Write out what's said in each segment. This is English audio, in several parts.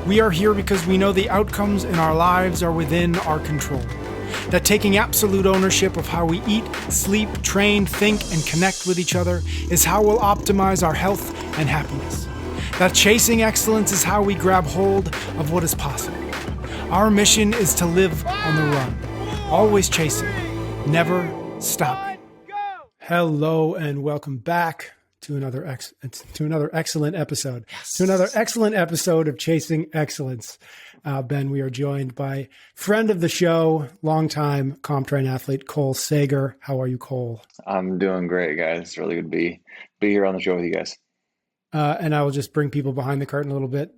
We are here because we know the outcomes in our lives are within our control. That taking absolute ownership of how we eat, sleep, train, think, and connect with each other is how we'll optimize our health and happiness. That chasing excellence is how we grab hold of what is possible. Our mission is to live on the run, always chasing, never stopping. Hello and welcome back to another excellent episode. Yes. To another excellent episode of Chasing Excellence. Ben, we are joined by friend of the show, longtime CompTrain athlete, Cole Sager. How are you, Cole? I'm doing great, guys. It's really good to be here on the show with you guys. And I will just bring people behind the curtain a little bit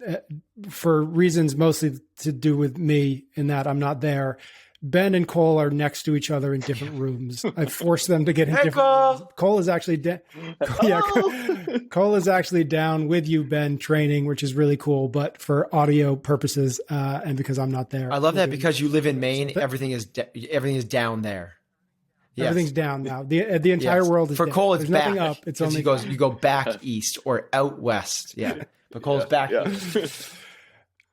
for reasons mostly to do with me in that I'm not there. Ben and Cole are next to each other in different rooms. I forced them to get in different rooms. Cole is actually Cole is actually down with you, Ben, training, which is really cool, but for audio purposes and because I'm not there. I love that because you live in Maine, everything is down there. Yes. Everything's down now. The entire world is for down. Cole. It's There's back. Nothing up. It's only you go back east or out west. Yeah, but Cole's back. East.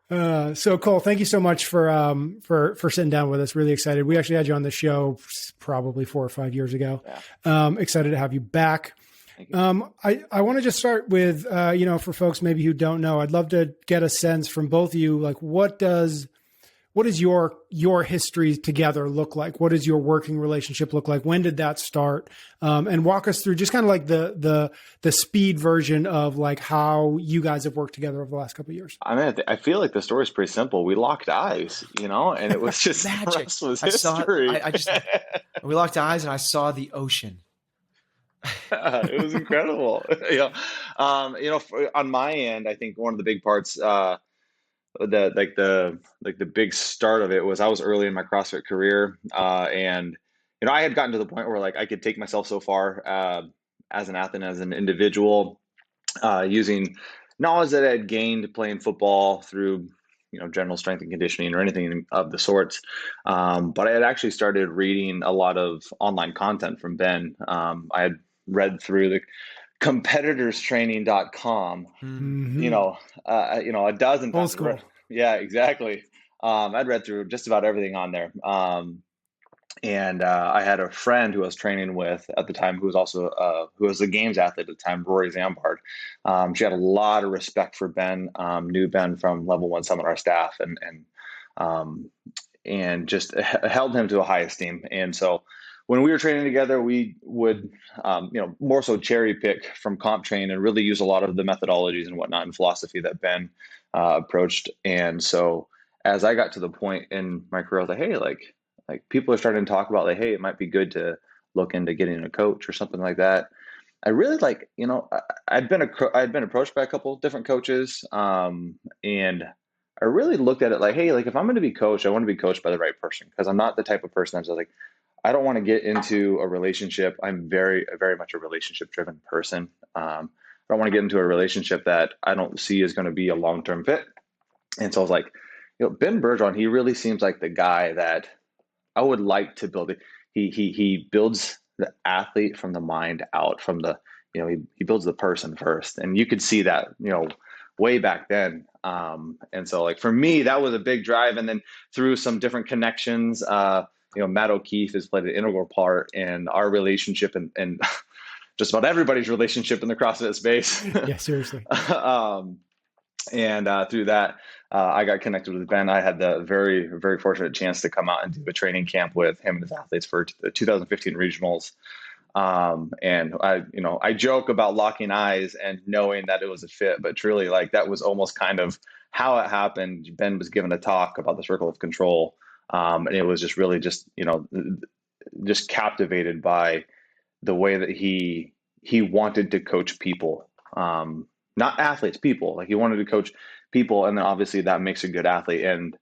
So Cole, thank you so much for sitting down with us. Really excited. We actually had you on the show probably 4 or 5 years ago. Yeah. Excited to have you back. I want to just start with, for folks maybe who don't know, I'd love to get a sense from both of you, like what does your history together look like? What does your working relationship look like? When did that start? And walk us through just kind of like the speed version of like how you guys have worked together over the last couple of years. I mean, I feel like the story is pretty simple. We locked eyes, and it was just magic. The rest was history. We locked eyes and I saw the ocean. It was incredible. On my end, I think one of the big parts, the big start of it was I was early in my CrossFit career, and I had gotten to the point where like I could take myself so far as an athlete, as an individual, using knowledge that I had gained playing football through general strength and conditioning or anything of the sorts. But I had actually started reading a lot of online content from Ben. I had read through the competitorstraining.com, a dozen times. Old school. Yeah, exactly. I'd read through just about everything on there. And I had a friend who I was training with at the time, who was also, who was a games athlete at the time, Rory Zambard. She had a lot of respect for Ben, knew Ben from level 1 seminar staff and just held him to a high esteem. And so when we were training together, we would, more so cherry pick from CompTrain and really use a lot of the methodologies and whatnot and philosophy that Ben approached. And so as I got to the point in my career, I was like, hey, like people are starting to talk about like, hey, it might be good to look into getting a coach or something like that. I really I'd been approached by a couple of different coaches, and I really looked at it like, hey, like if I'm going to be coached, I want to be coached by the right person, because I'm not the type of person that's like, I don't want to get into a relationship. I'm very, very much a relationship driven person. I don't want to get into a relationship that I don't see is going to be a long-term fit. And so I was like, Ben Bergeron, he really seems like the guy that I would like to build it. He builds the athlete from the mind out, from the, he builds the person first. And you could see that, way back then. And so like, for me, that was a big drive. And then through some different connections, Matt O'Keefe has played an integral part in our relationship and just about everybody's relationship in the CrossFit space. Yeah, seriously. And through that, I got connected with Ben. I had the very, very fortunate chance to come out and do a training camp with him and his athletes for the 2015 regionals. And I joke about locking eyes and knowing that it was a fit, but truly like that was almost kind of how it happened. Ben was given a talk about the circle of control. And it was just really just captivated by the way that he wanted to coach people, not athletes, people. Like he wanted to coach people, and then obviously that makes a good athlete. And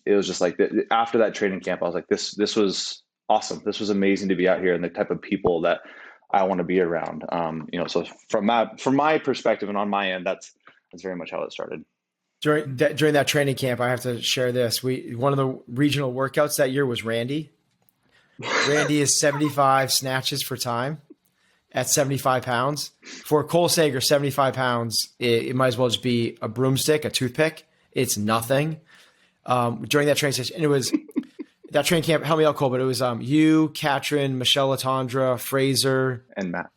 it was just like after that training camp, I was like, this was awesome. This was amazing to be out here and the type of people that I want to be around. So from my perspective and on my end, that's very much how it started. During that training camp, I have to share this. One of the regional workouts that year was Randy. Randy is 75 snatches for time. at 75 pounds. For Cole Sager, 75 pounds, it might as well just be a broomstick, a toothpick. It's nothing. During that training session, and it was that training camp, help me out, Cole, but it was you, Katrin, Michelle Latondra, Fraser. And Matt.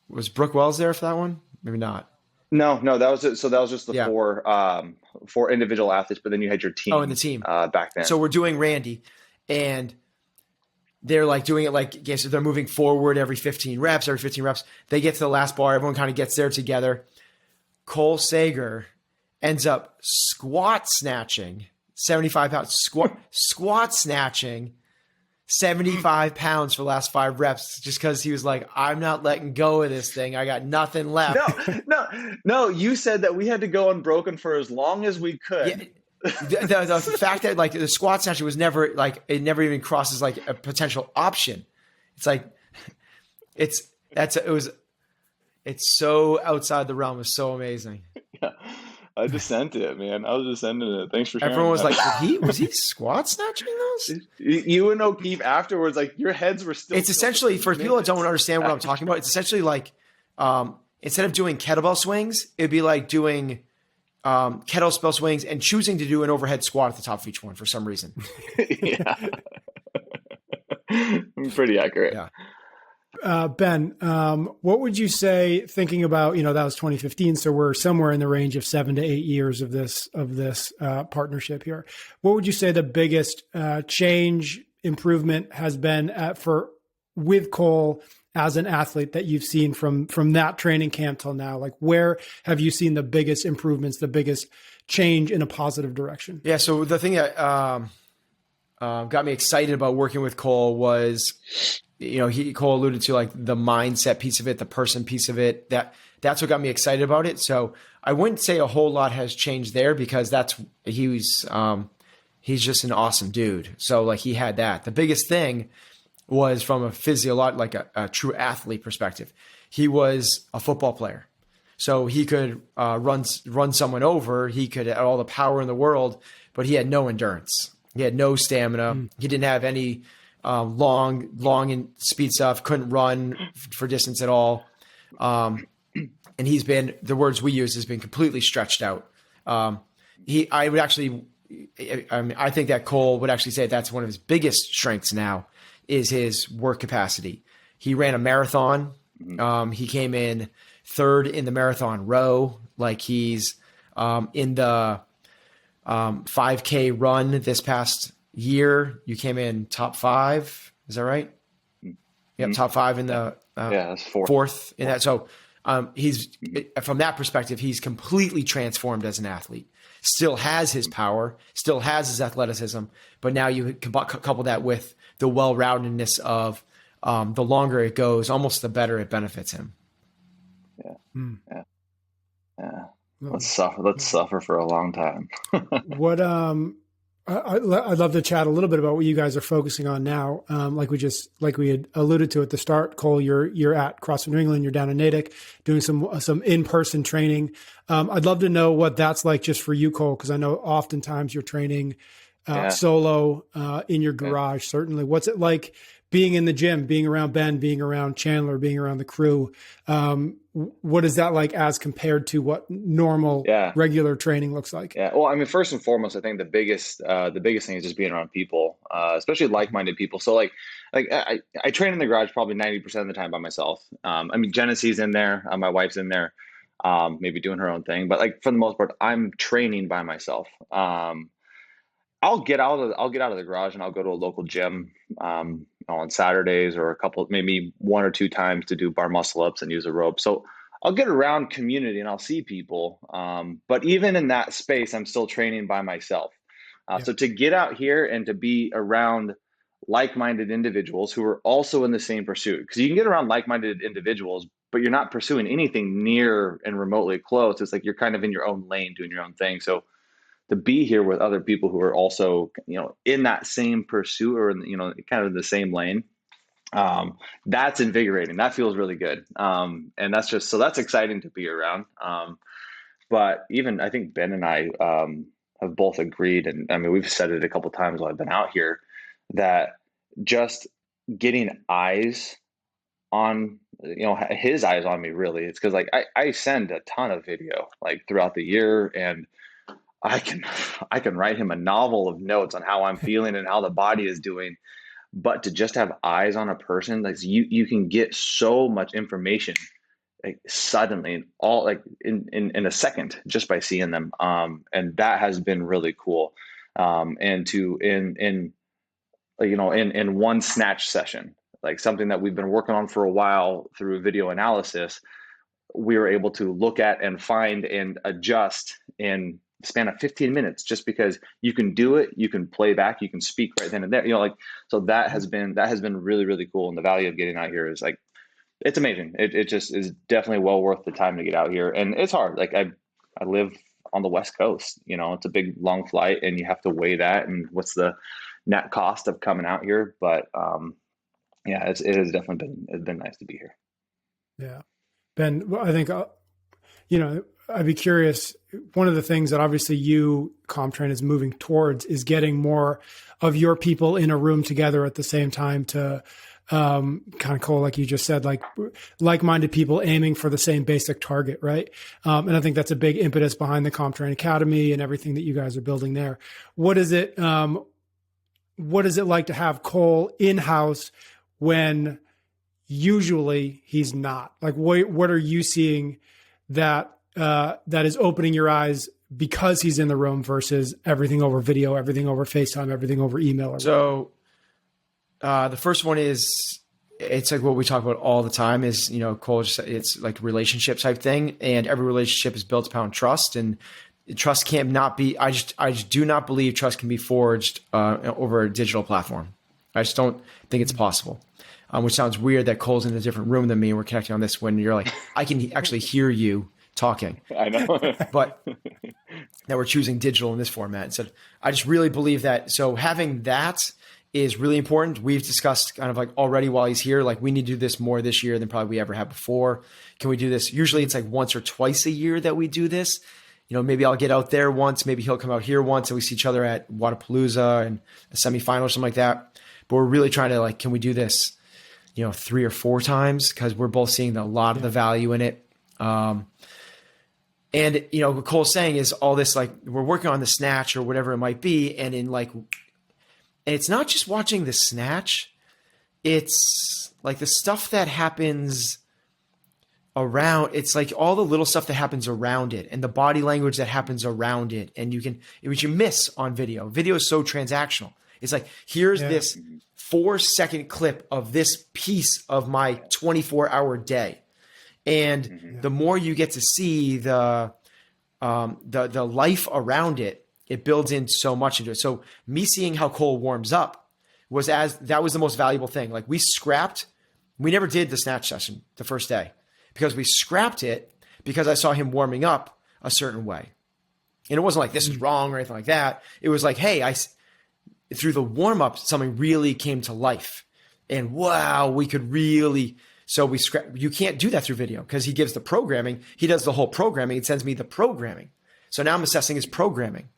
Was Brooke Wells there for that one? Maybe not. No, that was it. So that was just the four individual athletes, but then you had your team. Oh, and the team back then. So we're doing Randy, and they're like doing it like, okay, so they're moving forward every 15 reps. They get to the last bar. Everyone kind of gets there together. Cole Sager ends up squat snatching 75 pounds, squat snatching 75 pounds for the last 5 reps, just because he was like, I'm not letting go of this thing. I got nothing left. No. You said that we had to go unbroken for as long as we could. Yeah. The fact that like the squat snatching was never like, it never even crosses like a potential option. It's like, it's so outside the realm. It's so amazing. Yeah. I just sent it, man. I was just sending it. Thanks for sharing. Everyone was like, was he squat snatching those? You and O'Keefe afterwards, like your heads were still. It's essentially, for people that don't understand what I'm talking about, it's essentially like, instead of doing kettlebell swings, it'd be like doing kettlebell swings and choosing to do an overhead squat at the top of each one for some reason. Yeah. Pretty accurate. Yeah. Ben, what would you say, thinking about, that was 2015. So we're somewhere in the range of 7 to 8 years of this partnership here. What would you say the biggest change, improvement has been with Cole as an athlete that you've seen from that training camp till now? Like, where have you seen the biggest improvements, the biggest change in a positive direction? Yeah. So the thing that got me excited about working with Cole was, Cole alluded to like the mindset piece of it, the person piece of it. That's what got me excited about it. So I wouldn't say a whole lot has changed there, because he's just an awesome dude. So like he had that. The biggest thing was from a like a true athlete perspective. He was a football player, so he could run someone over. He could have all the power in the world, but he had no endurance. He had no stamina. He didn't have any long and speed stuff, couldn't run for distance at all. And he's been, the words we use, has been completely stretched out. I think that Cole would actually say that's one of his biggest strengths now is his work capacity. He ran a marathon. He came in 3rd in the marathon row. Like he's in the 5K run this past year, you came in top 5. Is that right? Yep, top 5 in the that's 4th in that. So he's, from that perspective, he's completely transformed as an athlete. Still has his power, still has his athleticism, but now you couple that with the well-roundedness of the longer it goes, almost the better it benefits him. Yeah. Let's suffer for a long time. What I'd love to chat a little bit about what you guys are focusing on now. Like we had alluded to at the start, Cole, you're at CrossFit New England, you're down in Natick doing some in-person training. I'd love to know what that's like just for you, Cole, because I know oftentimes you're training solo in your garage. Certainly. What's it like being in the gym, being around Ben, being around Chandler, being around the crew? What is that like as compared to what normal, regular training looks like? Yeah. Well, I mean, first and foremost, I think the biggest thing is just being around people, especially like-minded people. So like I train in the garage probably 90% of the time by myself. I mean, Genesee's in there, my wife's in there, maybe doing her own thing, but like for the most part, I'm training by myself. I'll get out of the garage and I'll go to a local gym, on Saturdays, or maybe 1 or 2 times to do bar muscle ups and use a rope. So I'll get around community and I'll see people. But even in that space, I'm still training by myself. So to get out here and to be around like-minded individuals who are also in the same pursuit, because you can get around like-minded individuals, but you're not pursuing anything near and remotely close. It's like you're kind of in your own lane doing your own thing. So to be here with other people who are also, in that same pursuit, or, kind of the same lane, that's invigorating. That feels really good. And that's exciting to be around. But even I think Ben and I have both agreed, and I mean, we've said it a couple of times while I've been out here, that just getting eyes on, his eyes on me really. It's because like I send a ton of video like throughout the year, and I can write him a novel of notes on how I'm feeling and how the body is doing. But to just have eyes on a person, like you can get so much information like suddenly, all like in a second, just by seeing them. And that has been really cool. And to in one snatch session, like something that we've been working on for a while through video analysis, we were able to look at and find and adjust in the span of 15 minutes, just because you can do it, you can play back, you can speak right then and there, so that has been really, really cool. And the value of getting out here is like, it's amazing. It just is definitely well worth the time to get out here. And it's hard. Like I live on the West Coast, it's a big, long flight, and you have to weigh that and what's the net cost of coming out here. But yeah, it has definitely been nice to be here. Yeah. Ben, I think, I'd be curious. One of the things that obviously CompTrain is moving towards is getting more of your people in a room together at the same time to kind of cool, like you just said, like-minded people aiming for the same basic target, right? And I think that's a big impetus behind the CompTrain Academy and everything that you guys are building there. What is it like to have Cole in-house when usually he's not? Like, what are you seeing that is opening your eyes because he's in the room versus everything over video, everything over FaceTime, everything over email? So the first one is, it's like what we talk about all the time is, Cole, it's like a relationship type thing, and every relationship is built upon trust, and trust can't not be, I just do not believe trust can be forged over a digital platform. I just don't think it's possible. Which sounds weird that Cole's in a different room than me and we're connecting on this, when you're like, I can actually hear you talking. I know. But that we're choosing digital in this format. So I just really believe that. So having that is really important. We've discussed kind of like already while he's here, like we need to do this more this year than probably we ever have before. Can we do this? Usually it's like once or twice a year that we do this. Maybe I'll get out there once, maybe he'll come out here once, and we see each other at Wadapalooza and a semifinal or something like that. But we're really trying to like, can we do this, 3 or 4 times? Because we're both seeing a lot of the value in it. And what Cole's saying is all this, like we're working on the snatch or whatever it might be. And it's not just watching the snatch. It's like the stuff that happens around, it's like all the little stuff that happens around it and the body language that happens around it. And which you miss on video. Video is so transactional. It's like, here's this 4-second clip of this piece of my 24-hour day. And the more you get to see the life around it, it builds in so much into it. So me seeing how Cole warms up that was the most valuable thing. Like we never did the snatch session the first day because we scrapped it because I saw him warming up a certain way. And it wasn't like this is wrong or anything like that. It was like, hey, through the warm up, something really came to life, and wow, we could really. So you can't do that through video because he gives the programming. He does the whole programming. It sends me the programming. So now I'm assessing his programming.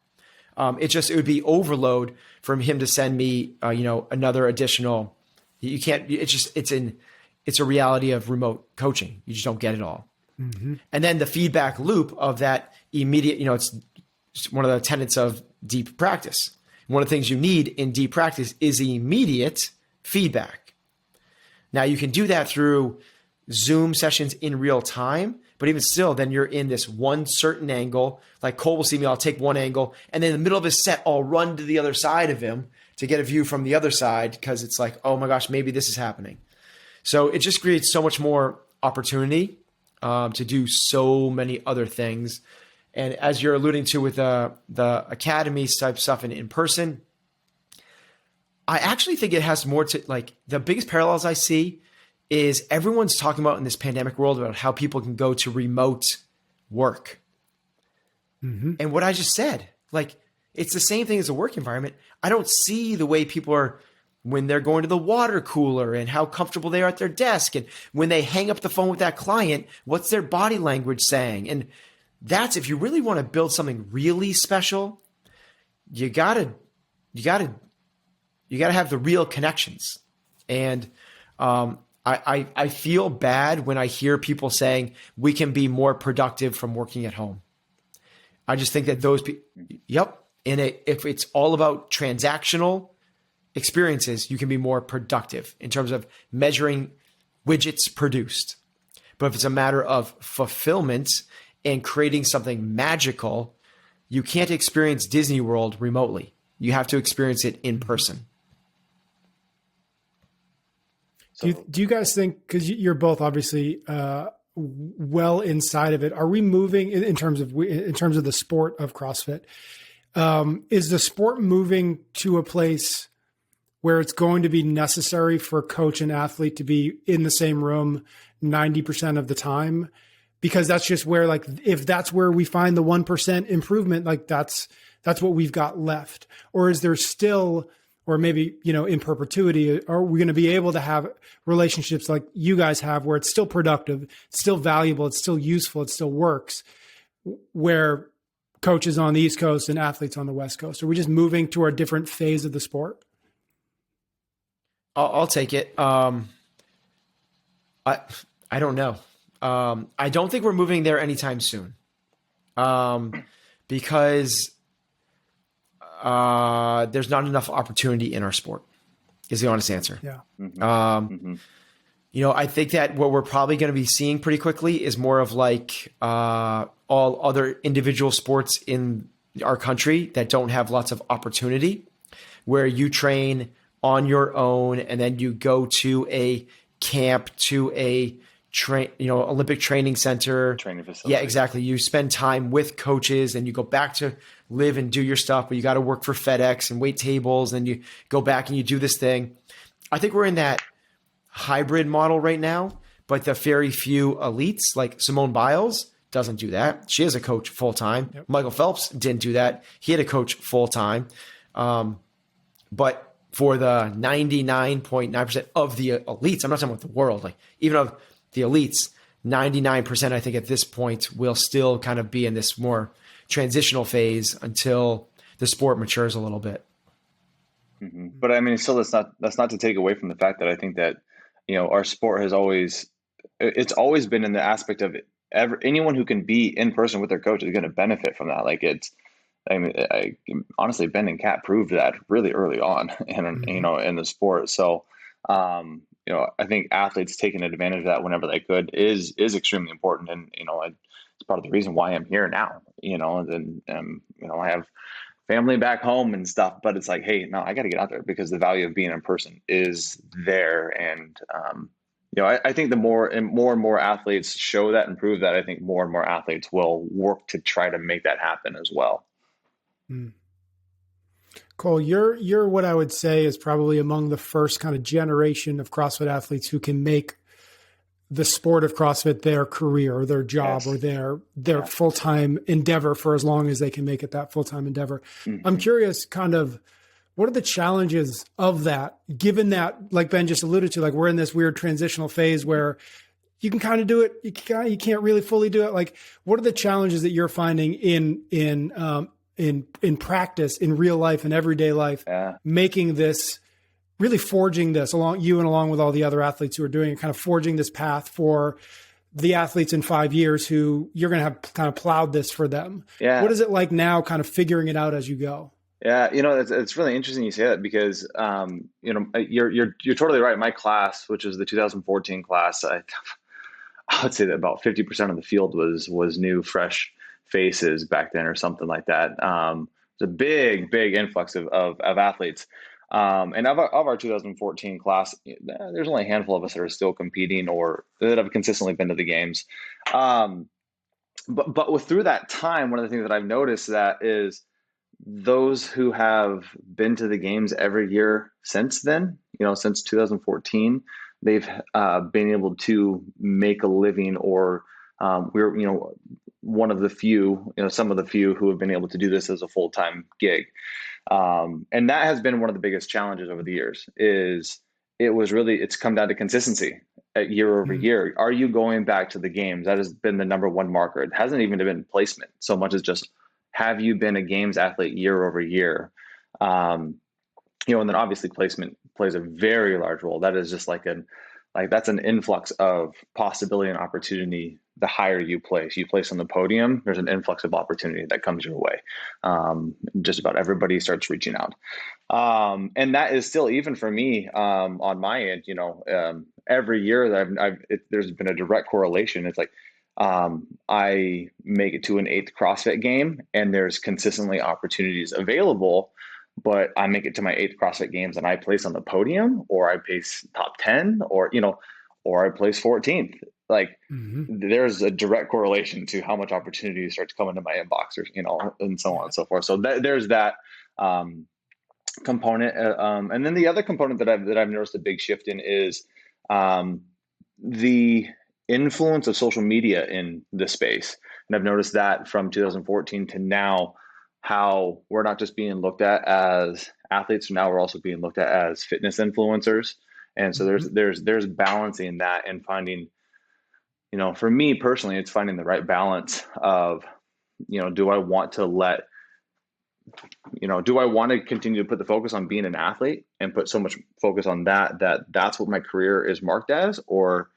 It would be overload from him to send me, another additional. You can't. It's a reality of remote coaching. You just don't get it all. Mm-hmm. And then the feedback loop of that immediate. It's one of the tenets of deep practice. One of the things you need in deep practice is immediate feedback. Now you can do that through Zoom sessions in real time, but even still, then you're in this one certain angle. Like Cole will see me, I'll take one angle, and then in the middle of his set, I'll run to the other side of him to get a view from the other side because it's like, oh my gosh, maybe this is happening. So it just creates so much more opportunity to do so many other things. And as you're alluding to with the academy type stuff and in person, I actually think it has more to like the biggest parallels I see is everyone's talking about in this pandemic world about how people can go to remote work. Mm-hmm. And what I just said, like, it's the same thing as a work environment. I don't see the way people are when they're going to the water cooler and how comfortable they are at their desk. And when they hang up the phone with that client, what's their body language saying? And that's, if you really want to build something really special, you gotta have the real connections. And I I feel bad when I hear people saying we can be more productive from working at home. I just think that those people, yep. And if it's all about transactional experiences, you can be more productive in terms of measuring widgets produced. But if it's a matter of fulfillment and creating something magical, you can't experience Disney World remotely. You have to experience it in person. So, do you guys think, because you're both obviously well inside of it, are we moving in terms of the sport of CrossFit? Is the sport moving to a place where it's going to be necessary for coach and athlete to be in the same room 90% of the time? Because that's just where, like, if that's where we find the 1% improvement, like that's what we've got left. Or is there still, or maybe, in perpetuity, are we going to be able to have relationships like you guys have where it's still productive, it's still valuable, it's still useful, it still works, where coaches on the East Coast and athletes on the West Coast? Are we just moving to a different phase of the sport? I'll take it. I don't know. I don't think we're moving there anytime soon. Because there's not enough opportunity in our sport, is the honest answer. Yeah. I think that what we're probably going to be seeing pretty quickly is more of like all other individual sports in our country that don't have lots of opportunity, where you train on your own and then you go to a camp, to a Olympic training center. Training facility. Yeah, exactly. You spend time with coaches and you go back to live and do your stuff, but you got to work for FedEx and wait tables, and you go back and you do this thing. I think we're in that hybrid model right now, but the very few elites, like Simone Biles, doesn't do that. She has a coach full time. Yep. Michael Phelps didn't do that. He had a coach full time. But for the 99.9% of the elites, I'm not talking about the world, like even of the elites, 99%, I think at this point will still kind of be in this more transitional phase until the sport matures a little bit. Mm-hmm. But I mean, still, that's not to take away from the fact that I think that, our sport has always been in the aspect of anyone who can be in person with their coach is going to benefit from that. Like honestly, Ben and Kat proved that really early on in the sport. So, I think athletes taking advantage of that whenever they could is extremely important. And, it's part of the reason why I'm here now, and I have family back home and stuff, but it's like, hey, no, I got to get out there because the value of being in person is there. And, I think the more and more athletes show that and prove that, I think more and more athletes will work to try to make that happen as well. Cole, you're what I would say is probably among the first kind of generation of CrossFit athletes who can make the sport of CrossFit their career or their job. Yes. Or their full-time endeavor for as long as they can make it that full-time endeavor. Mm-hmm. I'm curious, kind of, what are the challenges of that, given that, like Ben just alluded to, like we're in this weird transitional phase where you can kind of do it, you can't really fully do it. Like, what are the challenges that you're finding in practice, in real life and everyday life, making this, really forging this along with all the other athletes who are doing it, kind of forging this path for the athletes in 5 years who you're going to have kind of plowed this for them. Yeah. What is it like now, kind of figuring it out as you go? Yeah. It's really interesting you say that because, you're totally right. My class, which was the 2014 class, I would say that about 50% of the field was new, fresh faces back then or something like that. It's a big influx of athletes. And of our 2014 class, there's only a handful of us that are still competing or that have consistently been to the games. But through that time, one of the things that I've noticed that is those who have been to the games every year since then, since 2014, they've been able to make a living, or we're, one of the few, some of the few who have been able to do this as a full-time gig. And that has been one of the biggest challenges over the years. It's come down to consistency year over year. Are you going back to the games? That has been the number one marker. It hasn't even been placement so much as just, have you been a games athlete year over year? And then obviously placement plays a very large role. That is just like like that's an influx of possibility and opportunity. The higher you place on the podium, there's an influx of opportunity that comes your way. Just about everybody starts reaching out. And that is still, even for me, on my end, every year that there's been a direct correlation. It's like, I make it to an 8th CrossFit game and there's consistently opportunities available, but I make it to my 8th CrossFit games and I place on the podium, or I place top 10, or I place 14th. Like, there's a direct correlation to how much opportunity starts coming to my inbox, or, and so on and so forth. So there's that component. And then the other component that I've noticed a big shift in is the influence of social media in the space. And I've noticed that from 2014 to now, how we're not just being looked at as athletes, now we're also being looked at as fitness influencers. And so there's balancing that and finding, for me personally, it's finding the right balance of, do I want to continue to put the focus on being an athlete and put so much focus on that's what my career is marked as, or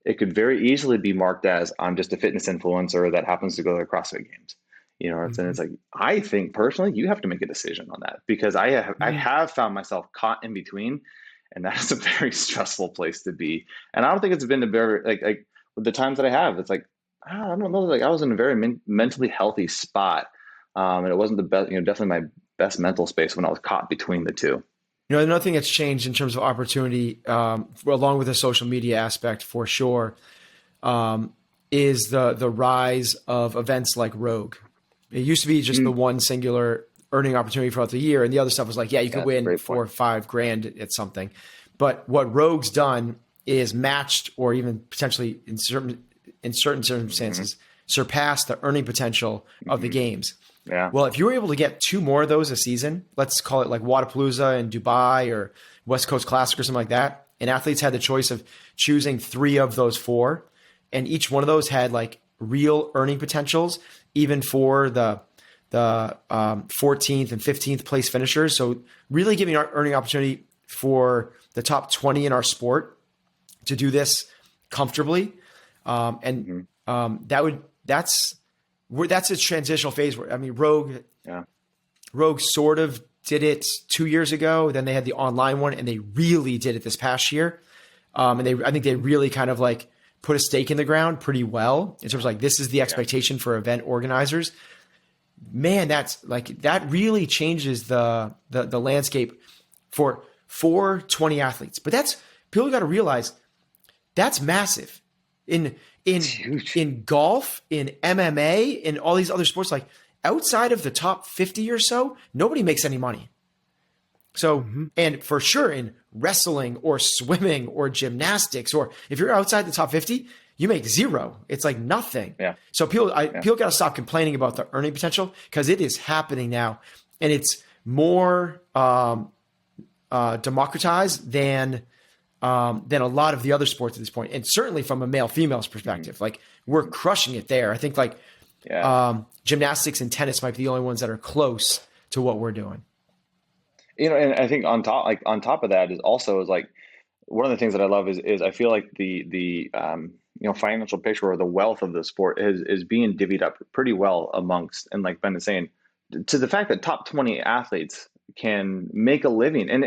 it could very easily be marked as I'm just a fitness influencer that happens to go to the CrossFit games. And it's like, I think personally, you have to make a decision on that, because I have found myself caught in between, and that is a very stressful place to be. And I don't think it's been a very, like the times that I have, it's like, I don't know, like I was in a very mentally healthy spot. And it wasn't the best, definitely my best mental space when I was caught between the two. Another thing that's changed in terms of opportunity, along with the social media aspect for sure, is the rise of events like Rogue. It used to be just the one singular earning opportunity throughout the year, and the other stuff was like, you could win $4 or $5 grand at something. But what Rogue's done is matched, or even potentially in certain circumstances, surpassed the earning potential of the games. Yeah. Well, if you were able to get 2 more of those a season, let's call it like Wadapalooza in Dubai or West Coast Classic or something like that, and athletes had the choice of choosing 3 of those 4, and each one of those had like real earning potentials, even for the 14th and 15th place finishers. So really giving our earning opportunity for the top 20 in our sport to do this comfortably. That's a transitional phase where, Rogue sort of did it 2 years ago. Then they had the online one, and they really did it this past year. And I think they really kind of like put a stake in the ground pretty well in terms of like, this is the expectation for event organizers. Man, that really changes the landscape for 420 athletes. But people got to realize that's massive in golf, in MMA, in all these other sports. Like, outside of the top 50 or so, nobody makes any money. So, and for sure in wrestling or swimming or gymnastics, or if you're outside the top 50, you make 0. It's like nothing. Yeah. So people got to stop complaining about the earning potential, because it is happening now, and it's more democratized than a lot of the other sports at this point. And certainly from a male-female's perspective, like we're crushing it there. I think gymnastics and tennis might be the only ones that are close to what we're doing. And I think on top of that is like, one of the things that I love is I feel like the financial picture, or the wealth of the sport is being divvied up pretty well amongst, and like Ben is saying, to the fact that top 20 athletes can make a living, and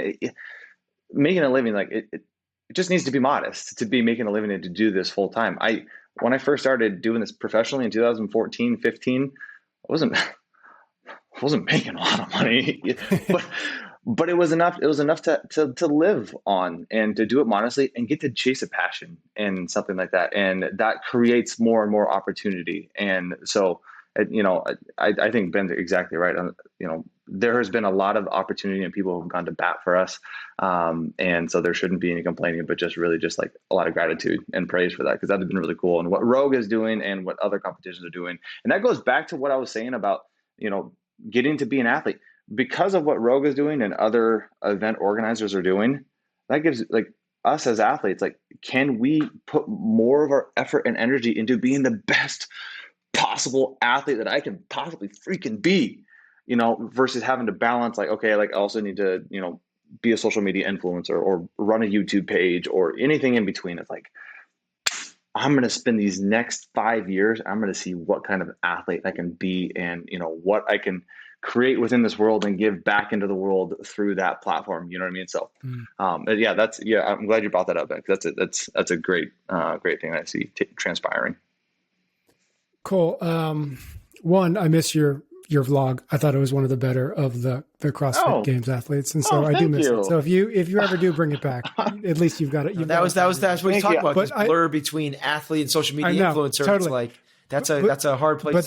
making a living, like it just needs to be modest to be making a living and to do this full time. When I first started doing this professionally in 2014, 15, I wasn't making a lot of money, but it was enough. It was enough to live on, and to do it modestly, and get to chase a passion and something like that. And that creates more and more opportunity. And so, I think Ben's exactly right. There has been a lot of opportunity, and people have gone to bat for us. And so there shouldn't be any complaining, but just like a lot of gratitude and praise for that, because that's been really cool. And what Rogue is doing, and what other competitions are doing. And that goes back to what I was saying about, getting to be an athlete. Because of what Rogue is doing and other event organizers are doing, that gives like us as athletes, like, can we put more of our effort and energy into being the best possible athlete that I can possibly freaking be, versus having to balance, like, okay, like I also need to, be a social media influencer or run a YouTube page or anything in between. It's like, I'm going to spend these next 5 years. I'm going to see what kind of athlete I can be and, what I can create within this world and give back into the world through that platform. You know what I mean? So, I'm glad you brought that up, because that's a great thing I see transpiring. Cool. One, I miss your vlog. I thought it was one of the better of the CrossFit Games athletes, and so I do miss it. So if you ever do bring it back, at least you've got it. That's what you talk about. This blur between athlete and social media influencer. Totally. It's like that's a hard place. But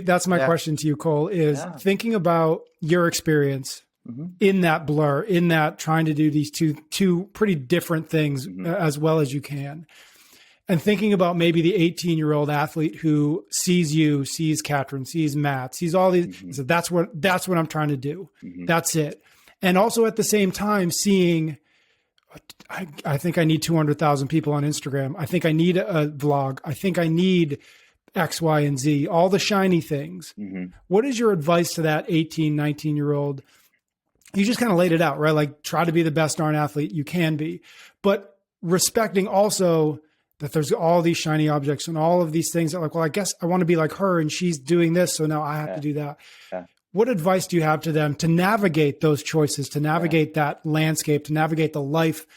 that's my question to you, Cole, is thinking about your experience in that blur, in that trying to do these two pretty different things as well as you can. And thinking about maybe the 18-year-old athlete who sees you, sees Katrin, sees Matt, sees all these, so that's what I'm trying to do. That's it. And also at the same time seeing, I think I need 200,000 people on Instagram. I think I need a vlog. I think I need X, Y, and Z, all the shiny things. What is your advice to that 18, 19-year-old? You just kind of laid it out, right? Like, try to be the best darn athlete you can be, but respecting also that there's all these shiny objects and all of these things that, like, well, I guess I want to be like her and she's doing this, so now I have to do that. What advice do you have to them to navigate those choices, to navigate that landscape, to navigate the life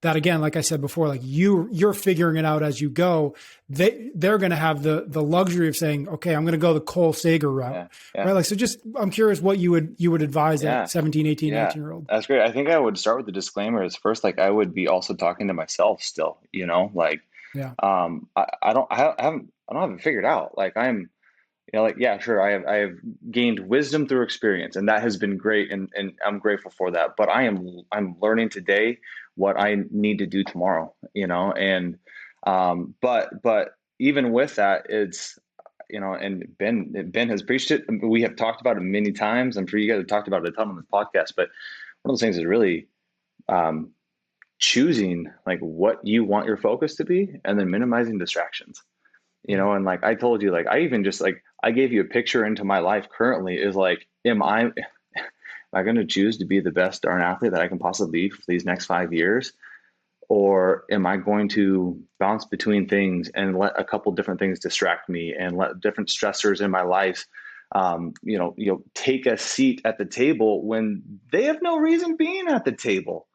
that, again, like I said before, like you're figuring it out as you go. They're going to have the luxury of saying, okay, I'm going to go the Cole Sager route. Right? Like, so just, I'm curious what you would advise that 17, 18, 19-year-old. That's great. I think I would start with the disclaimer is first, like, I would be also talking to myself still, like, I don't have it figured out. Like, I'm, sure, I have gained wisdom through experience, and that has been great, and I'm grateful for that. But I'm learning today what I need to do tomorrow, and but even with that, it's, and Ben has preached it. We have talked about it many times. I'm sure you guys have talked about it a ton on this podcast, but one of those things is really choosing like what you want your focus to be, and then minimizing distractions, and like I told you, like I even just like, I gave you a picture into my life currently is like, am I going to choose to be the best darn athlete that I can possibly be for these next 5 years? Or am I going to bounce between things and let a couple different things distract me and let different stressors in my life, take a seat at the table when they have no reason being at the table?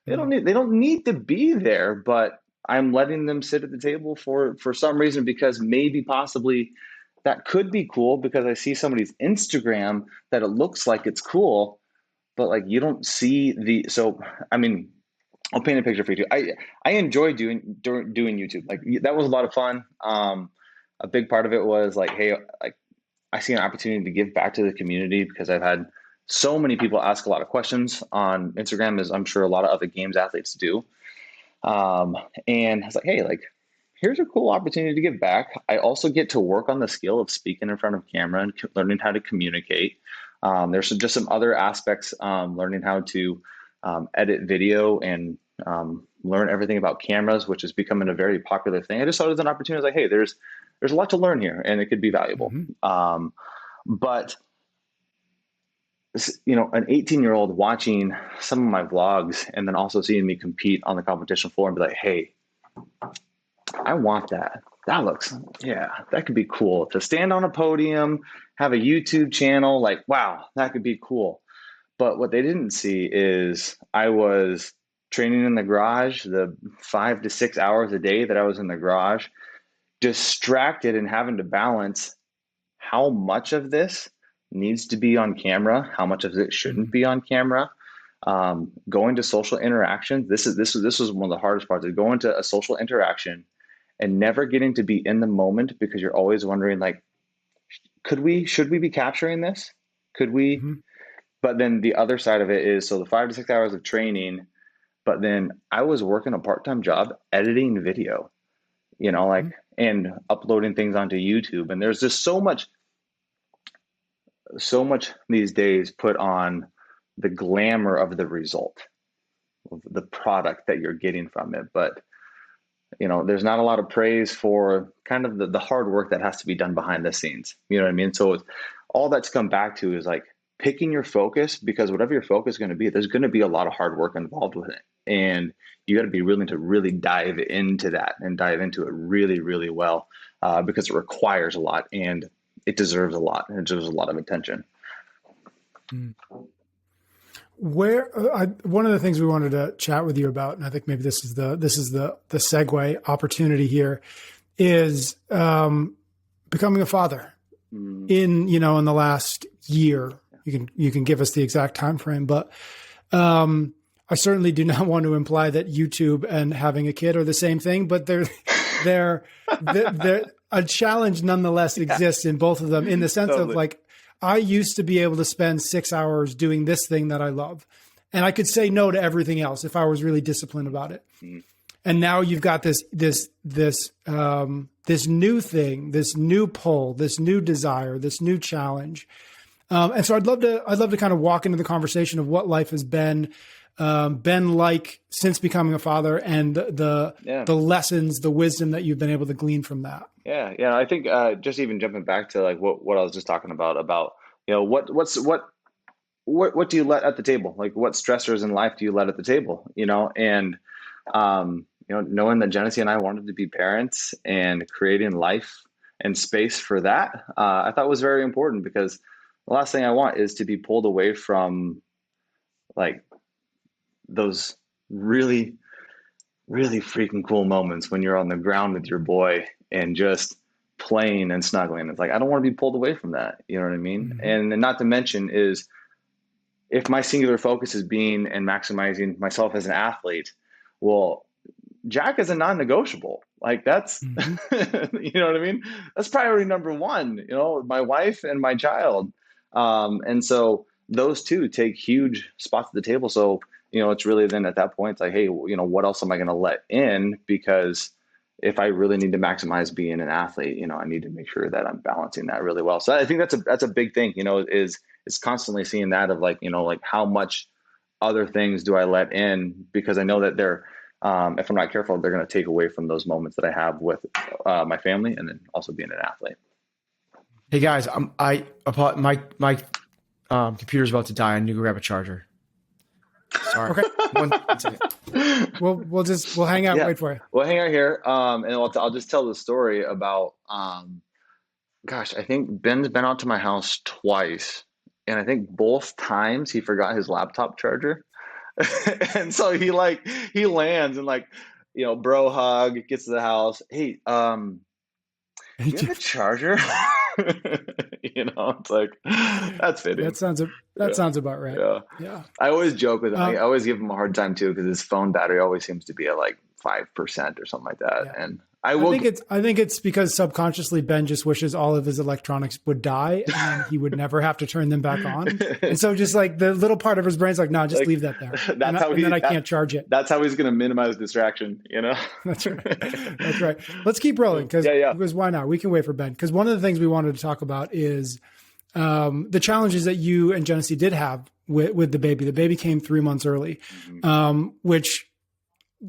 They don't need to be there, but I'm letting them sit at the table for some reason, because maybe possibly that could be cool because I see somebody's Instagram that it looks like it's cool, but like you don't see so, I mean, I'll paint a picture for you too. I enjoy doing YouTube. Like, that was a lot of fun. A big part of it was like, hey, like I see an opportunity to give back to the community because I've had so many people ask a lot of questions on Instagram, as I'm sure a lot of other games athletes do. And I was like, hey, like, here's a cool opportunity to give back. I also get to work on the skill of speaking in front of camera and learning how to communicate. There's just some other aspects, learning how to edit video and learn everything about cameras, which is becoming a very popular thing. I just thought it was an opportunity. Like, hey, there's a lot to learn here, and it could be valuable. But an 18-year-old watching some of my vlogs and then also seeing me compete on the competition floor and be like, hey, I want that. That looks, that could be cool to stand on a podium, have a YouTube channel. Like, wow, that could be cool. But what they didn't see is I was training in the garage, the 5 to 6 hours a day that I was in the garage, distracted and having to balance how much of this needs to be on camera, how much of it shouldn't be on camera. Going to social interactions. This was one of the hardest parts, is going to a social interaction and never getting to be in the moment, because you're always wondering, like, should we be capturing this? Could we? But then the other side of it is, so the 5 to 6 hours of training, but then I was working a part-time job editing video, and uploading things onto YouTube. And there's just so much these days put on the glamour of the result, of the product that you're getting from it. But, there's not a lot of praise for kind of the hard work that has to be done behind the scenes. You know what I mean? So all that's come back to is like, picking your focus, because whatever your focus is going to be, there's going to be a lot of hard work involved with it. And you got to be willing to really dive into that and dive into it really, really well, because it requires a lot and it deserves a lot, and it deserves a lot of attention. Where one of the things we wanted to chat with you about, and I think maybe this is the segue opportunity here, is becoming a father in the last year. You can give us the exact time frame, but I certainly do not want to imply that YouTube and having a kid are the same thing, but they're a challenge nonetheless exists in both of them, in the sense of like, I used to be able to spend 6 hours doing this thing that I love, and I could say no to everything else if I was really disciplined about it. And now you've got this new thing, this new pull, this new desire, this new challenge. And so I'd love to kind of walk into the conversation of what life has been like since becoming a father, and the lessons, the wisdom that you've been able to glean from that. Yeah. I think just even jumping back to like what I was just talking about what do you let at the table? Like, what stressors in life do you let at the table? And knowing that Genesee and I wanted to be parents and creating life and space for that, I thought was very important, because the last thing I want is to be pulled away from like those really, really freaking cool moments when you're on the ground with your boy and just playing and snuggling. It's like, I don't want to be pulled away from that. You know what I mean? And not to mention is, if my singular focus is being and maximizing myself as an athlete, well, Jack is a non-negotiable. Like, that's, you know what I mean? That's priority number one, my wife and my child. And so those two take huge spots at the table. So, it's really then at that point, it's like, hey, what else am I going to let in? Because if I really need to maximize being an athlete, I need to make sure that I'm balancing that really well. So I think that's a big thing, is constantly seeing that of like, like how much other things do I let in, because I know that they're, if I'm not careful, they're going to take away from those moments that I have with my family, and then also being an athlete. Hey guys, my computer's about to die. I need to grab a charger. Sorry. Okay. One second. We'll hang out. Yeah. Wait for you. We'll hang out here. And I'll just tell the story about, I think Ben's been out to my house twice, and I think both times he forgot his laptop charger. And so he lands and bro hug, gets to the house. Hey, you have a charger? It's like, that's fitting. That sounds about right. Yeah. I always joke with him. I always give him a hard time too, because his phone battery always seems to be at like 5% or something like that. Yeah. And I think it's because subconsciously Ben just wishes all of his electronics would die and then he would never have to turn them back on. And so just like the little part of his brain's like, no, just leave that there. Then I can't charge it. That's how he's going to minimize distraction, That's right. That's right. Let's keep rolling because why not? We can wait for Ben. Because one of the things we wanted to talk about is the challenges that you and Genesee did have with the baby. The baby came 3 months early, which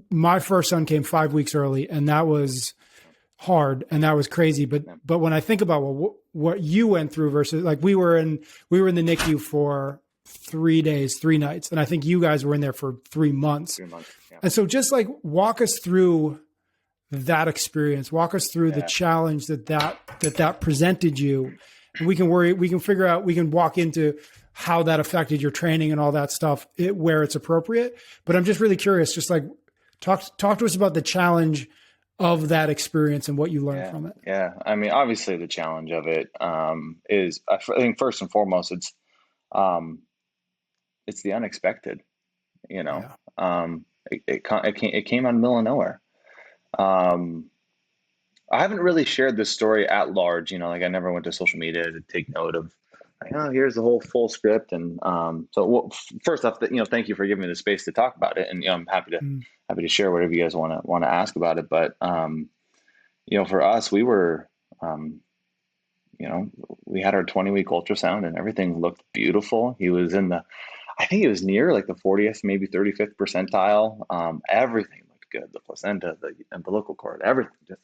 my first son came 5 weeks early, and that was hard and that was crazy. But when I think about what you went through versus like we were in the NICU for 3 days, 3 nights, and I think you guys were in there for 3 months. 3 months, yeah. And so just like walk us through that experience, walk us through the challenge that presented you, and we can walk into how that affected your training and all that stuff where it's appropriate. But I'm just really curious, just like talk to us about the challenge of that experience and what you learned from it. Yeah. I mean, obviously the challenge of it is, I think first and foremost, it's the unexpected, it came out of the middle of nowhere. I haven't really shared this story at large, I never went to social media to take note of here's the whole full script. And first off, thank you for giving me the space to talk about it. And I'm happy to share whatever you guys want to ask about it. But for us, we were, we had our 20-week ultrasound and everything looked beautiful. He was I think it was near like the 40th, maybe 35th percentile. Everything looked good. The placenta, the umbilical cord, everything. Just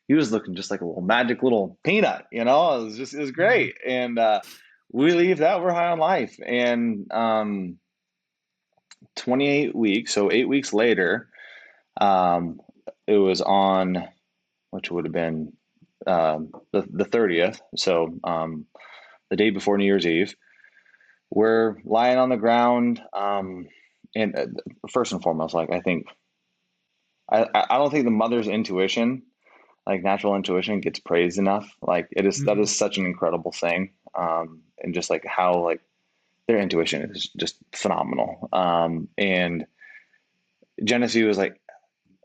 he was looking just like a little magic little peanut, it was great. And we leave that, we're high on life. And 28 weeks, so 8 weeks later, it was on, which would have been the 30th. So the day before New Year's Eve, we're lying on the ground. And first and foremost, like, I don't think the mother's intuition, like natural intuition, gets praised enough. Like, it is, that is such an incredible thing. And just like how, like, their intuition is just phenomenal. And Genesee was like,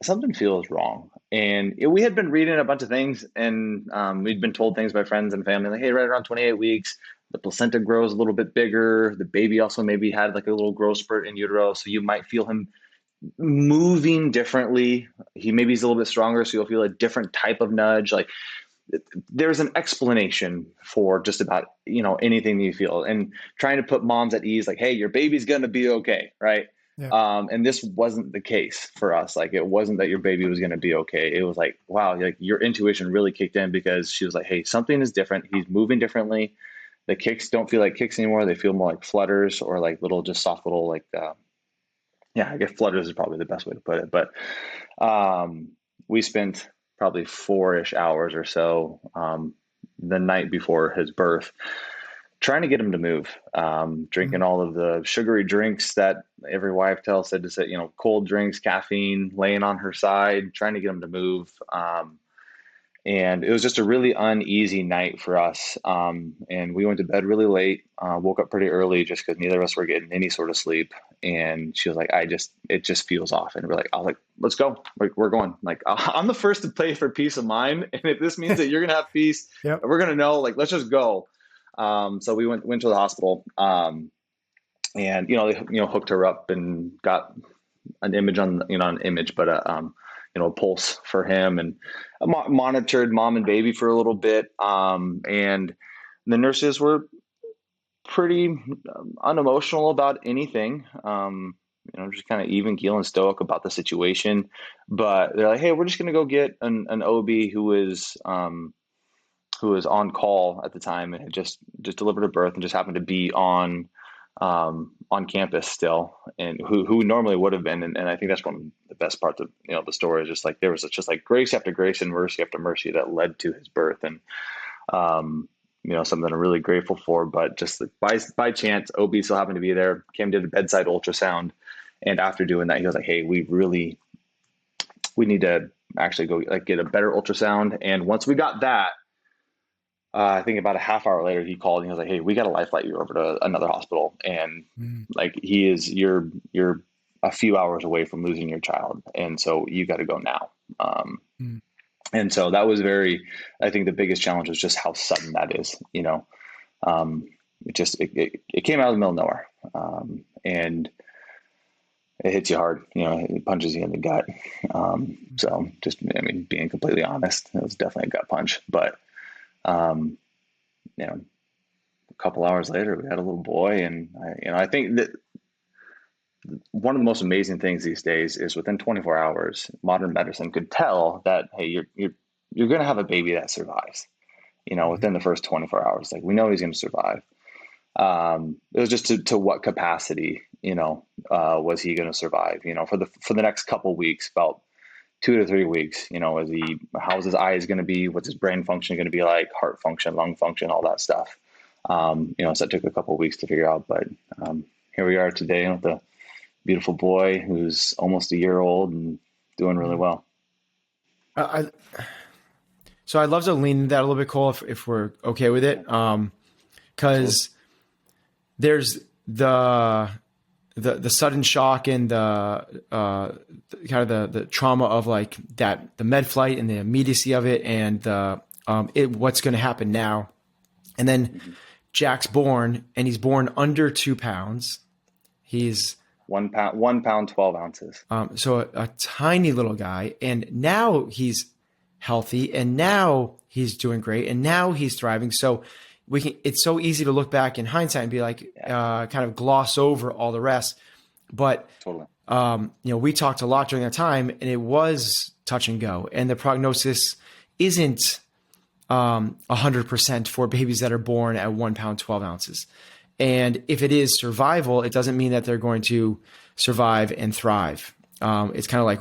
something feels wrong. And we had been reading a bunch of things, and we'd been told things by friends and family, like, hey, right around 28 weeks, the placenta grows a little bit bigger. The baby also maybe had like a little growth spurt in utero. So you might feel him moving differently. He's a little bit stronger. So you'll feel a different type of nudge. Like, there's an explanation for just about, anything that you feel, and trying to put moms at ease, like, hey, your baby's going to be okay. Right. Yeah. And this wasn't the case for us. Like, it wasn't that your baby was going to be okay. It was like, wow, like, your intuition really kicked in, because she was like, hey, something is different. He's moving differently. The kicks don't feel like kicks anymore. They feel more like flutters, or like little, just soft little, like, I guess flutters is probably the best way to put it. But we spent probably 4-ish hours or so the night before his birth trying to get him to move, drinking all of the sugary drinks that every wife said to say, cold drinks, caffeine, laying on her side, trying to get him to move. And it was just a really uneasy night for us. And we went to bed really late, woke up pretty early just because neither of us were getting any sort of sleep. And she was like, it just feels off. And I was like, let's go. We're going. Like, I'm the first to pay for peace of mind. And if this means that you're going to have peace, yep, we're going to know, like, let's just go. So we went to the hospital, and, they, hooked her up and got an image but a pulse for him, and monitored mom and baby for a little bit. And the nurses were pretty unemotional about anything, just kind of even keel and stoic about the situation. But they're like, hey, we're just going to go get an OB who was on call at the time and had just delivered a birth and just happened to be on campus still, and who normally would have been. And I think that's one of the best parts of, the story, is just like, there was just like grace after grace and mercy after mercy that led to his birth. And, something I'm really grateful for. But just by chance, OB still happened to be there, came to the bedside ultrasound. And after doing that, he was like, hey, we need to actually go get a better ultrasound. And once we got that, I think about a half hour later, he called and he was like, hey, we got to life flight you over to another hospital. And like, you're a few hours away from losing your child. And so you got to go now. And so that was I think the biggest challenge was just how sudden that is, it came out of the middle of nowhere. And it hits you hard, it punches you in the gut. So just, being completely honest, it was definitely a gut punch, but a couple hours later, we had a little boy. And I think that one of the most amazing things these days is within 24 hours, modern medicine could tell that, hey, you're going to have a baby that survives, within the first 24 hours. Like, we know he's going to survive. It was just to what capacity, was he going to survive, for the next couple of weeks, about 2 to 3 weeks, how's his eyes going to be? What's his brain function going to be like? Heart function, lung function, all that stuff. So it took a couple of weeks to figure out, but here we are today with a beautiful boy who's almost a year old and doing really well. So I'd love to lean into that a little bit, Cole, if we're okay with it. Cause there's the sudden shock and the kind of the trauma of like that, the med flight and the immediacy of it, and what's going to happen now. And then Jack's born, and he's born under 2 pounds. He's 1 pound, 12 ounces. So a tiny little guy, and now he's healthy, and now he's doing great, and now he's thriving. So it's so easy to look back in hindsight and be like, kind of gloss over all the rest. But, totally. We talked a lot during that time, and it was touch and go, and the prognosis isn't 100% for babies that are born at 1 pound, 12 ounces. And if it is survival, it doesn't mean that they're going to survive and thrive. It's kind of like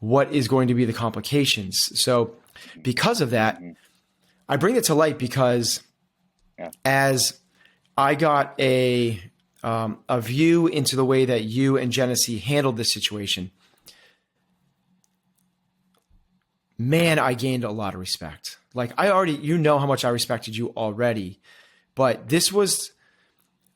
what is going to be the complications. So because of that, I bring it to light because as I got a view into the way that you and Genesee handled this situation, man, I gained a lot of respect. Like you know how much I respected you already, but this was,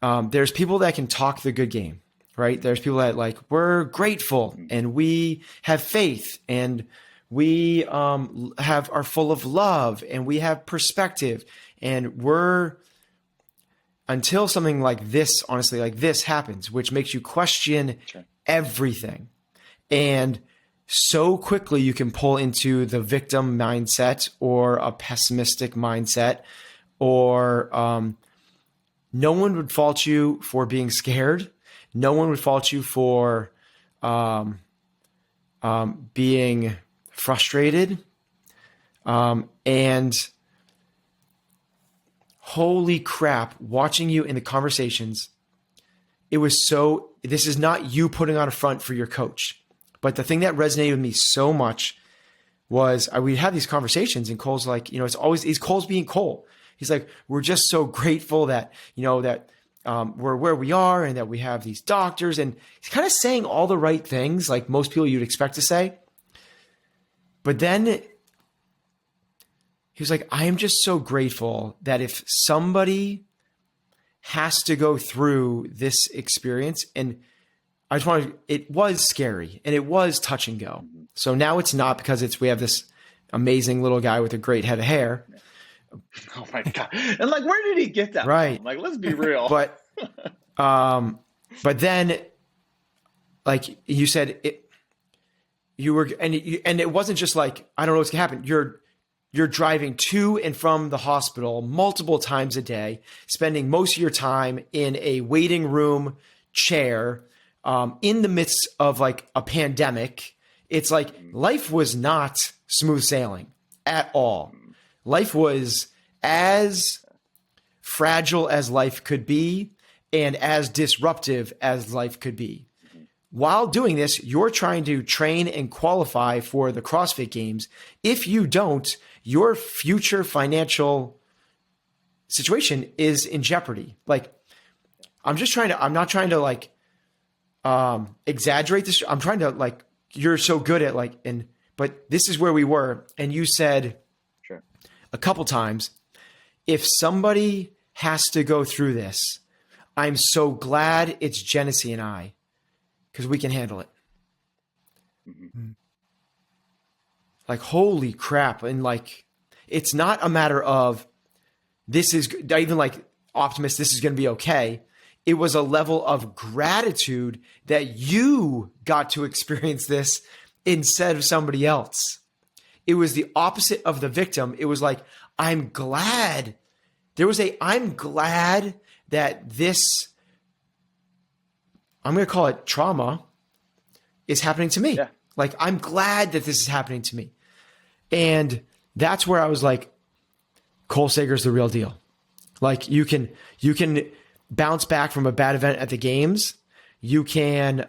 there's people that can talk the good game, right? There's people that like, we're grateful and we have faith and we are full of love and we have perspective and until something like this, honestly, like this happens, which makes you question everything. And so quickly you can pull into the victim mindset or a pessimistic mindset, or no one would fault you for being scared. No one would fault you for being frustrated. And holy crap, watching you in the conversations, this is not you putting on a front for your coach. But the thing that resonated with me so much was we'd have these conversations and Cole's like, he's Cole's being Cole. He's like, we're just so grateful that, we're where we are and that we have these doctors. And he's kind of saying all the right things, like most people you'd expect to say. But then he was like, I am just so grateful that if somebody has to go through this experience, and it was scary and it was touch and go. So now it's not, because we have this amazing little guy with a great head of hair. Oh my God. And like, where did he get that right from? Like, let's be real. But then like you said, and it wasn't just like, I don't know what's gonna happen. You're driving to and from the hospital multiple times a day, spending most of your time in a waiting room chair, in the midst of like a pandemic. It's like life was not smooth sailing at all. Life was as fragile as life could be and as disruptive as life could be. While doing this, you're trying to train and qualify for the CrossFit Games. If you don't, your future financial situation is in jeopardy. Like, I'm not trying to like, exaggerate this. I'm trying to like, you're so good at like, but this is where we were. And you said a couple times, if somebody has to go through this, I'm so glad it's Genesee and I, because we can handle it. Like, holy crap. And like, it's not a matter of this is even like optimist, this is going to be okay. It was a level of gratitude that you got to experience this instead of somebody else. It was the opposite of the victim. It was like, I'm glad. I'm glad that this, I'm going to call it trauma, is happening to me. Yeah. Like, I'm glad that this is happening to me. And that's where I was like, Cole Sager's the real deal. Like, you can bounce back from a bad event at the games. You can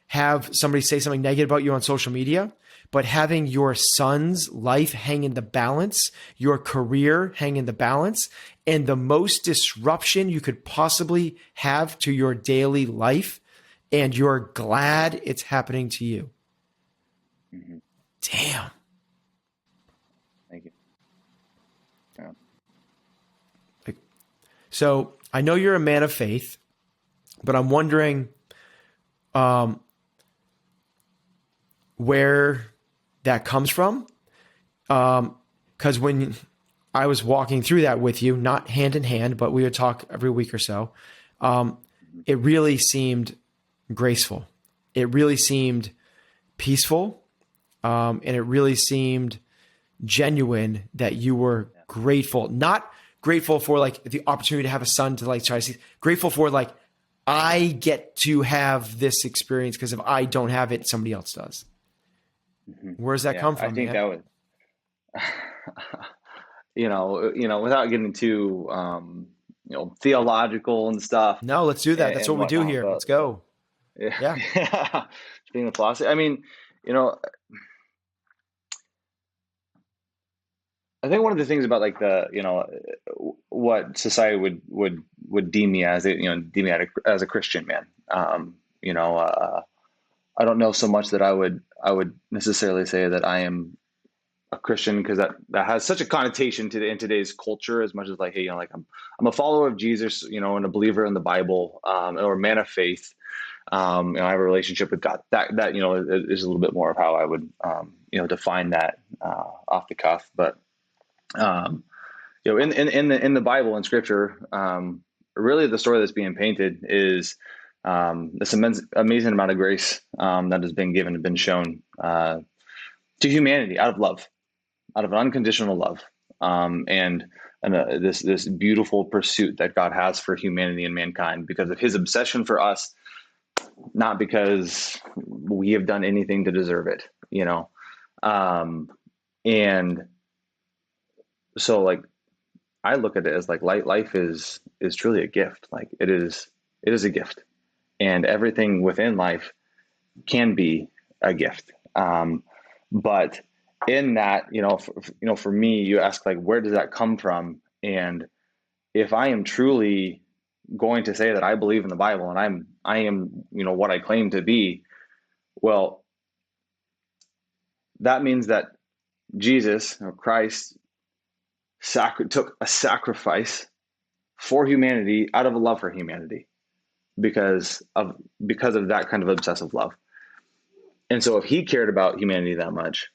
have somebody say something negative about you on social media, but having your son's life hang in the balance, your career hang in the balance, and the most disruption you could possibly have to your daily life, and you're glad it's happening to you. Mm-hmm. Damn. Thank you. Yeah. So I know you're a man of faith, but I'm wondering where that comes from. Because when I was walking through that with you, not hand in hand, but we would talk every week or so, it really seemed graceful. It really seemed peaceful. And it really seemed genuine that you were grateful, not grateful for like the opportunity to have a son to like try to see, grateful for like, I get to have this experience because if I don't have it, somebody else does. Mm-hmm. Where does that come from? I think that was, without getting too, theological and stuff No, let's do that. That's and what we do whatnot, here. but Let's go. yeah, Yeah. yeah, being a philosophy. I mean, you know, I think one of the things about like what society would deem me as, deem me as a Christian man. I don't know so much that I would necessarily say that I am a Christian, because that has such a connotation in today's culture, as much as like, hey, like I'm a follower of Jesus, and a believer in the Bible, or a man of faith. I have a relationship with God. That is a little bit more of how I would define that off the cuff. But in the Bible and Scripture, really the story that's being painted is this amazing amount of grace that has been given and been shown to humanity out of love, out of an unconditional love, and this beautiful pursuit that God has for humanity and mankind, because of His obsession for us, not because we have done anything to deserve it, and so like I look at it as like life is truly a gift. Like it is a gift, and everything within life can be a gift. But in that, for me, you ask like, where does that come from? And if I am truly going to say that I believe in the Bible and I am, what I claim to be, well, that means that Jesus or Christ took a sacrifice for humanity out of a love for humanity, because of that kind of obsessive love. And so if He cared about humanity that much,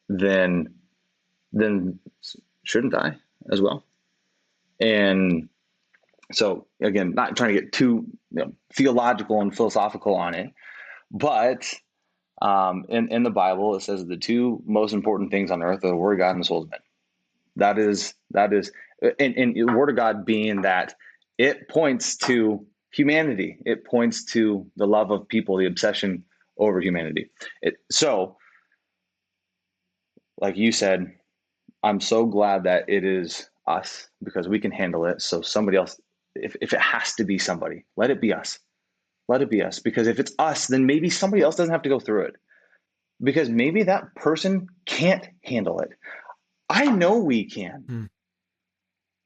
then shouldn't I as well? And so again, not trying to get too theological and philosophical on it, but in the Bible it says the two most important things on earth are the Word of God and the souls of men. That is, and the Word of God being that it points to humanity. It points to the love of people, the obsession over humanity. So, like you said, I'm so glad that it is us, because we can handle it. So somebody else, if it has to be somebody, let it be us. Let it be us. Because if it's us, then maybe somebody else doesn't have to go through it, because maybe that person can't handle it. I know we can.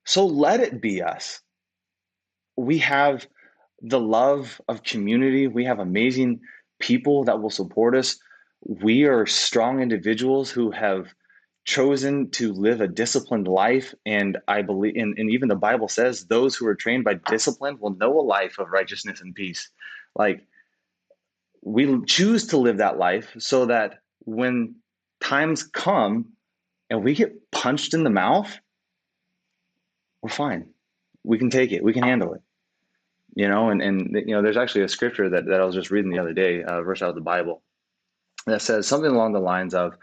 So let it be us. We have the love of community. We have amazing people that will support us. We are strong individuals who have chosen to live a disciplined life. And I believe, and even the Bible says, those who are trained by discipline will know a life of righteousness and peace. Like, we choose to live that life so that when times come and we get punched in the mouth, we're fine. We can take it. We can handle it. And there's actually a scripture that I was just reading the other day, a verse out of the Bible, that says something along the lines of,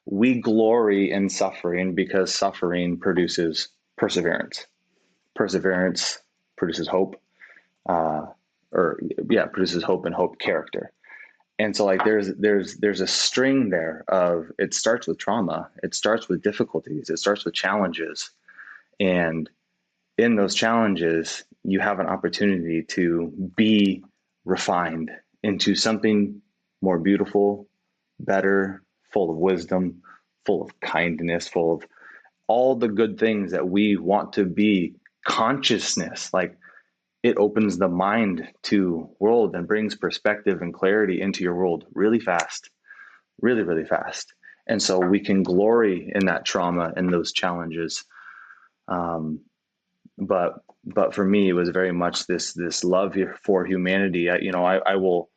we glory in suffering because suffering produces perseverance. Perseverance produces hope, produces hope, and hope character. And so like there's a string there of, it starts with trauma, it starts with difficulties, it starts with challenges. And in those challenges, you have an opportunity to be refined into something more beautiful, better, full of wisdom, full of kindness, full of all the good things that we want to be. Consciousness, like, it opens the mind to world and brings perspective and clarity into your world really fast, really, really fast. And so we can glory in that trauma and those challenges. But for me, it was very much this love for humanity. I will,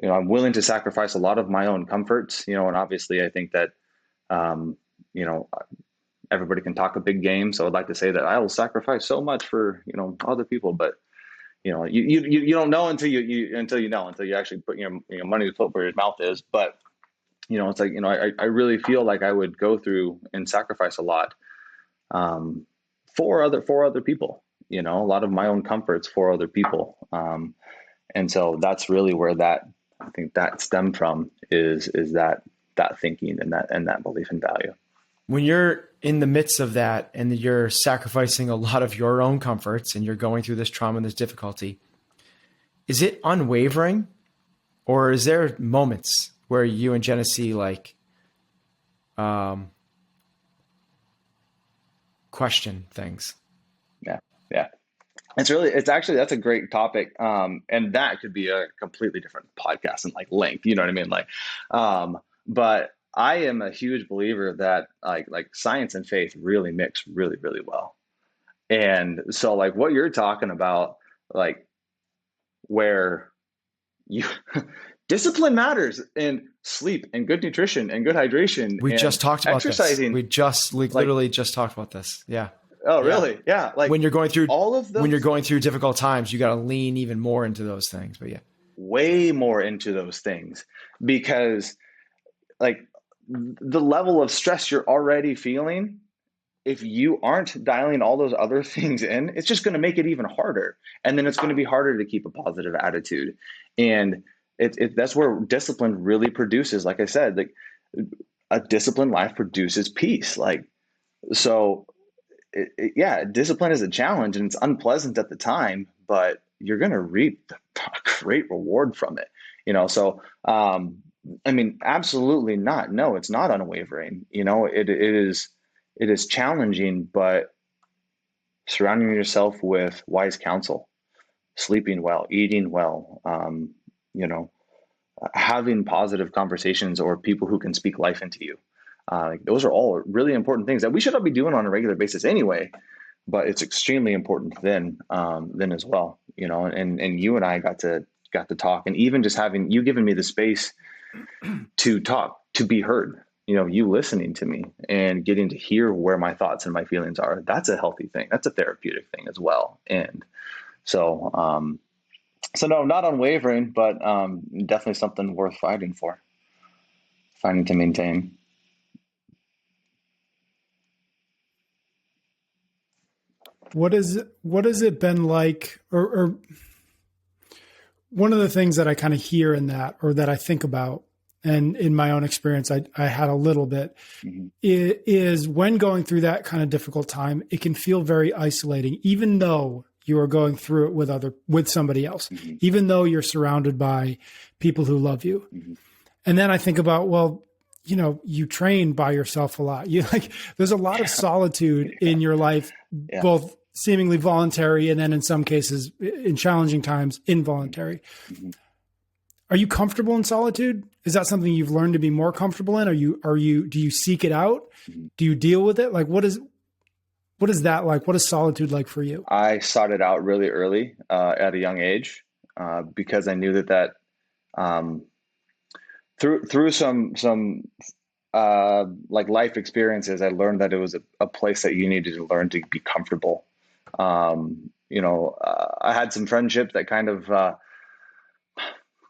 I'm willing to sacrifice a lot of my own comforts, and obviously I think that, everybody can talk a big game. So I'd like to say that I will sacrifice so much for, other people, but you don't know until you actually put money to put where your mouth is. But, it's like, I really feel like I would go through and sacrifice a lot, for other people, a lot of my own comforts for other people. And so that's really where I think that stemmed from, is that thinking and that belief and value. when you're in the midst of that and you're sacrificing a lot of your own comforts and you're going through this trauma and this difficulty, is it unwavering, or is there moments where you and Genesee question things? Yeah. Yeah. It's actually, that's a great topic. And that could be a completely different podcast and like length, you know what I mean? Like, but I am a huge believer that like science and faith really mix really, really well. And so like what you're talking about, like where you discipline matters, and sleep and good nutrition and good hydration. We and just talked about exercising. this. We just literally just talked about this. Yeah. Oh, really? Yeah. Like when you're going through all of those, when you're going through difficult times, you got to lean even more into those things. But yeah, way more into those things, because like the level of stress you're already feeling, if you aren't dialing all those other things in, it's just going to make it even harder. And then it's going to be harder to keep a positive attitude. And that's where discipline really produces, like I said, like a disciplined life produces peace. Like, so yeah, discipline is a challenge and it's unpleasant at the time, but you're going to reap a great reward from it. So, I mean, absolutely not. No, it's not unwavering. It is challenging, but surrounding yourself with wise counsel, sleeping well, eating well, having positive conversations or people who can speak life into you. Those are all really important things that we should all be doing on a regular basis anyway, but it's extremely important then as well, and you and I got to talk, and even just having you given me the space to talk, to be heard, you listening to me and getting to hear where my thoughts and my feelings are. That's a healthy thing. That's a therapeutic thing as well. And so, no, not unwavering, but definitely something worth fighting to maintain. What has it been like, or one of the things that I kind of hear in that, or that I think about, and in my own experience, I had a little bit, is when going through that kind of difficult time, it can feel very isolating, even though you are going through it with somebody else, even though you're surrounded by people who love you. And then I think about, well, you train by yourself a lot. There's a lot of solitude in your life, both seemingly voluntary, and then in some cases, in challenging times, involuntary. Are you comfortable in solitude? Is that something you've learned to be more comfortable in? Do you seek it out? Do you deal with it? Like, what is that like? What is solitude like for you? I sought it out really early, at a young age, because I knew that through some like life experiences, I learned that it was a place that you needed to learn to be comfortable. I had some friendships that kind of,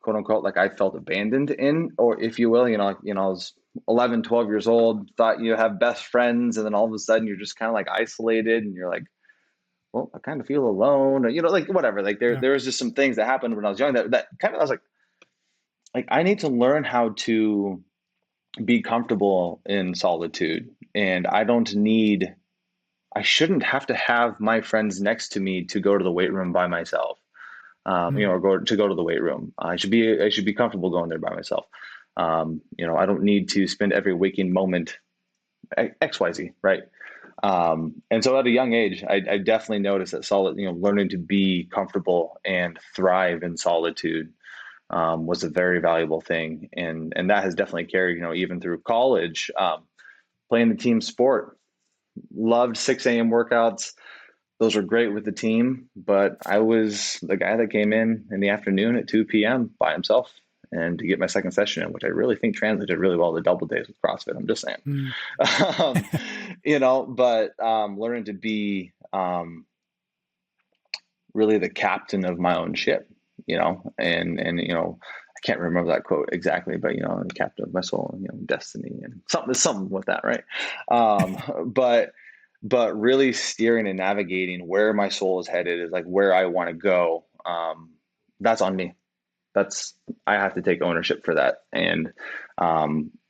quote unquote, like I felt abandoned in, or if you will, I was 11, 12 years old, thought you have best friends. And then all of a sudden you're just kind of like isolated and you're like, well, I kind of feel alone, or, like whatever, like there was just some things that happened when I was young that kind of, I was like, I need to learn how to be comfortable in solitude. And I shouldn't have to have my friends next to me to go to the weight room by myself, or go to the weight room. I should be comfortable going there by myself. I don't need to spend every waking moment XYZ, right? And so at a young age, I definitely noticed that learning to be comfortable and thrive in solitude was a very valuable thing. And that has definitely carried, even through college, playing the team sport. Loved 6 a.m. workouts. Those were great with the team, but I was the guy that came in the afternoon at 2 p.m. by himself and to get my second session in, which I really think translated really well to double days with CrossFit. I'm just saying, but learning to be really the captain of my own ship, and I can't remember that quote exactly, but the captain of my soul, destiny, and something with that, right? But really steering and navigating where my soul is headed, is like where I want to go. That's on me. I have to take ownership for that, and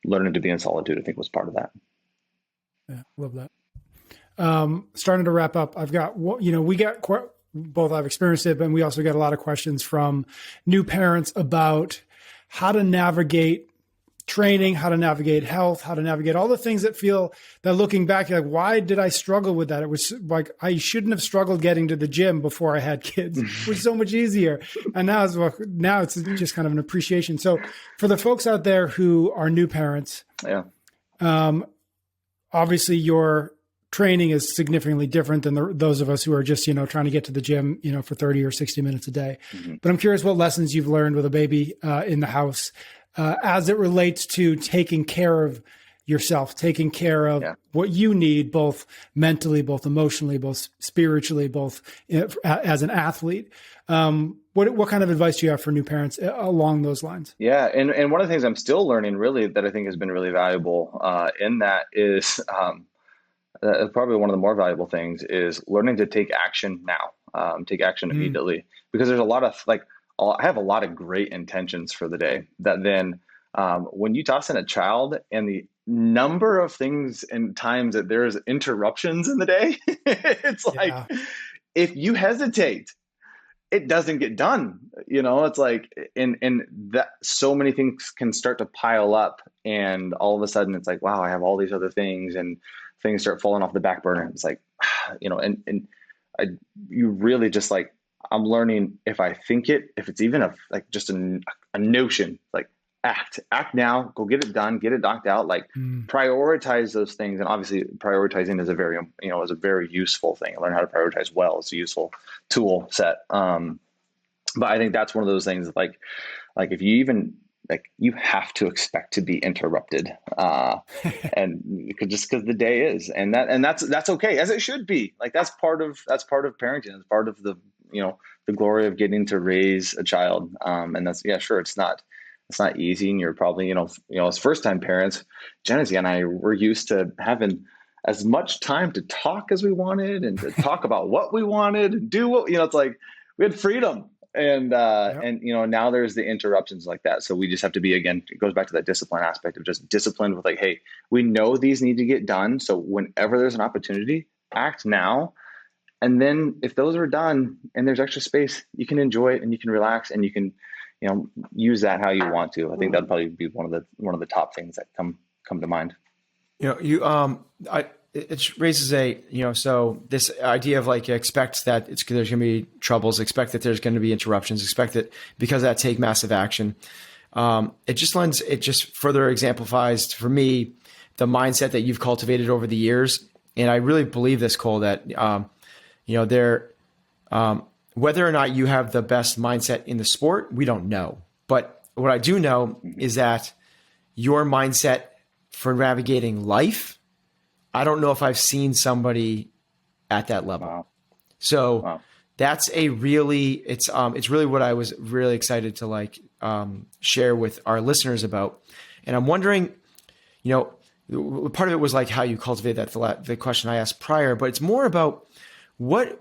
learning to be in solitude, I think, was part of that. Yeah, love that. Starting to wrap up. I've got, we got both, I've experienced it, but we also get a lot of questions from new parents about how to navigate training, how to navigate health, how to navigate all the things that looking back, you're like, why did I struggle with that? It was like, I shouldn't have struggled getting to the gym before I had kids. It was so much easier. And now it's just kind of an appreciation. So for the folks out there who are new parents, obviously your training is significantly different than those of us who are just, trying to get to the gym, for 30 or 60 minutes a day. Mm-hmm. But I'm curious what lessons you've learned with a baby in the house as it relates to taking care of yourself, taking care of what you need, both mentally, both emotionally, both spiritually, both as an athlete. What kind of advice do you have for new parents along those lines? Yeah. And one of the things I'm still learning really that I think has been really valuable in that is probably one of the more valuable things is learning to take action now, take action immediately, because there's a lot of I have a lot of great intentions for the day that then when you toss in a child and the number of things and times that there's interruptions in the day, it's like, if you hesitate, it doesn't get done. It's like, and that so many things can start to pile up, and all of a sudden it's like, wow, I have all these other things, and things start falling off the back burner. It's like, you really just like, I'm learning if I think it, if it's even just a notion, like act now, go get it done, get it knocked out, prioritize those things. And obviously prioritizing is a very useful thing. I learned how to prioritize well. It's a useful tool set. But I think that's one of those things like if you even, you have to expect to be interrupted, and just because the day is, and that's okay, as it should be. That's part of parenting. It's part of the glory of getting to raise a child. And that's, sure, it's not easy. And you're probably, as first time parents, Genesee and I were used to having as much time to talk as we wanted and to talk about what we wanted and do what, it's like we had freedom. And now there's the interruptions like that. So we just have to be, again, it goes back to that discipline aspect of just disciplined with hey, we know these need to get done. So whenever there's an opportunity, act now. And then if those are done and there's extra space, you can enjoy it and you can relax and you can, use that how you want to. I think that'd probably be one of the top things that come to mind. It raises so this idea of expect that there's going to be troubles, expect that there's going to be interruptions, expect that because of that take massive action. It just further exemplifies for me the mindset that you've cultivated over the years. And I really believe this, Cole, that, whether or not you have the best mindset in the sport, we don't know. But what I do know is that your mindset for navigating life, I don't know if I've seen somebody at that level. Wow. So that's it's really what I was really excited to share with our listeners about. And I'm wondering, part of it was how you cultivate that, the question I asked prior, but it's more about what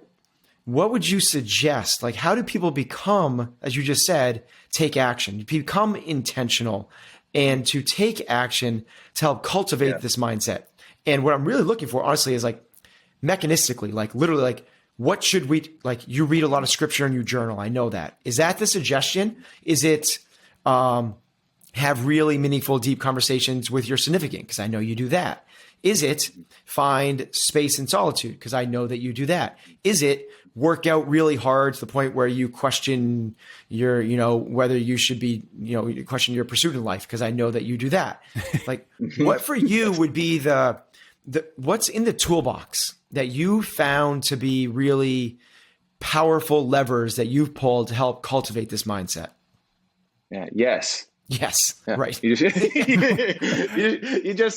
would you suggest? How do people become, as you just said, take action, become intentional, and to take action to help cultivate this mindset? And what I'm really looking for, honestly, is mechanistically, literally, what should we, you read a lot of scripture and you journal. I know that. Is that the suggestion? Is it have really meaningful, deep conversations with your significant? Because I know you do that. Is it find space and solitude? Because I know that you do that. Is it work out really hard to the point where you question your, whether you should be, you question your pursuit in life? Because I know that you do that. What for you would be the what's in the toolbox that you found to be really powerful levers that you've pulled to help cultivate this mindset? Yeah. Yes. Yeah. Right. You just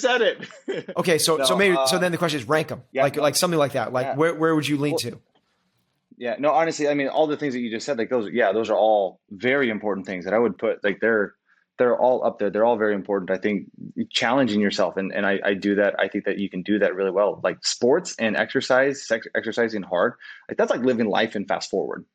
said it. Okay. So then the question is rank them, like something like that. Where would you lean to? Yeah, no, honestly, I mean, all the things that you just said, those are all very important things that I would put, they're all up there. They're all very important. I think challenging yourself. And I do that. I think that you can do that really well. Sports and exercising hard, that's like living life in fast forward.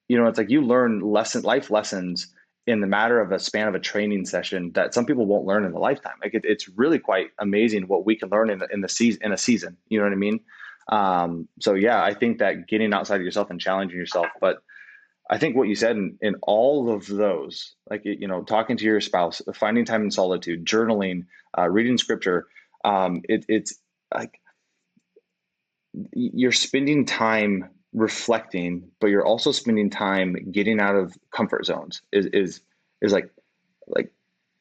It's you learn life lessons in the matter of a span of a training session that some people won't learn in a lifetime. Like it's really quite amazing what we can learn in a season. You know what I mean? So yeah, I think that getting outside of yourself and challenging yourself, but I think what you said in all of those, like, talking to your spouse, finding time in solitude, journaling, reading scripture, it's like you're spending time reflecting, but you're also spending time getting out of comfort zones is like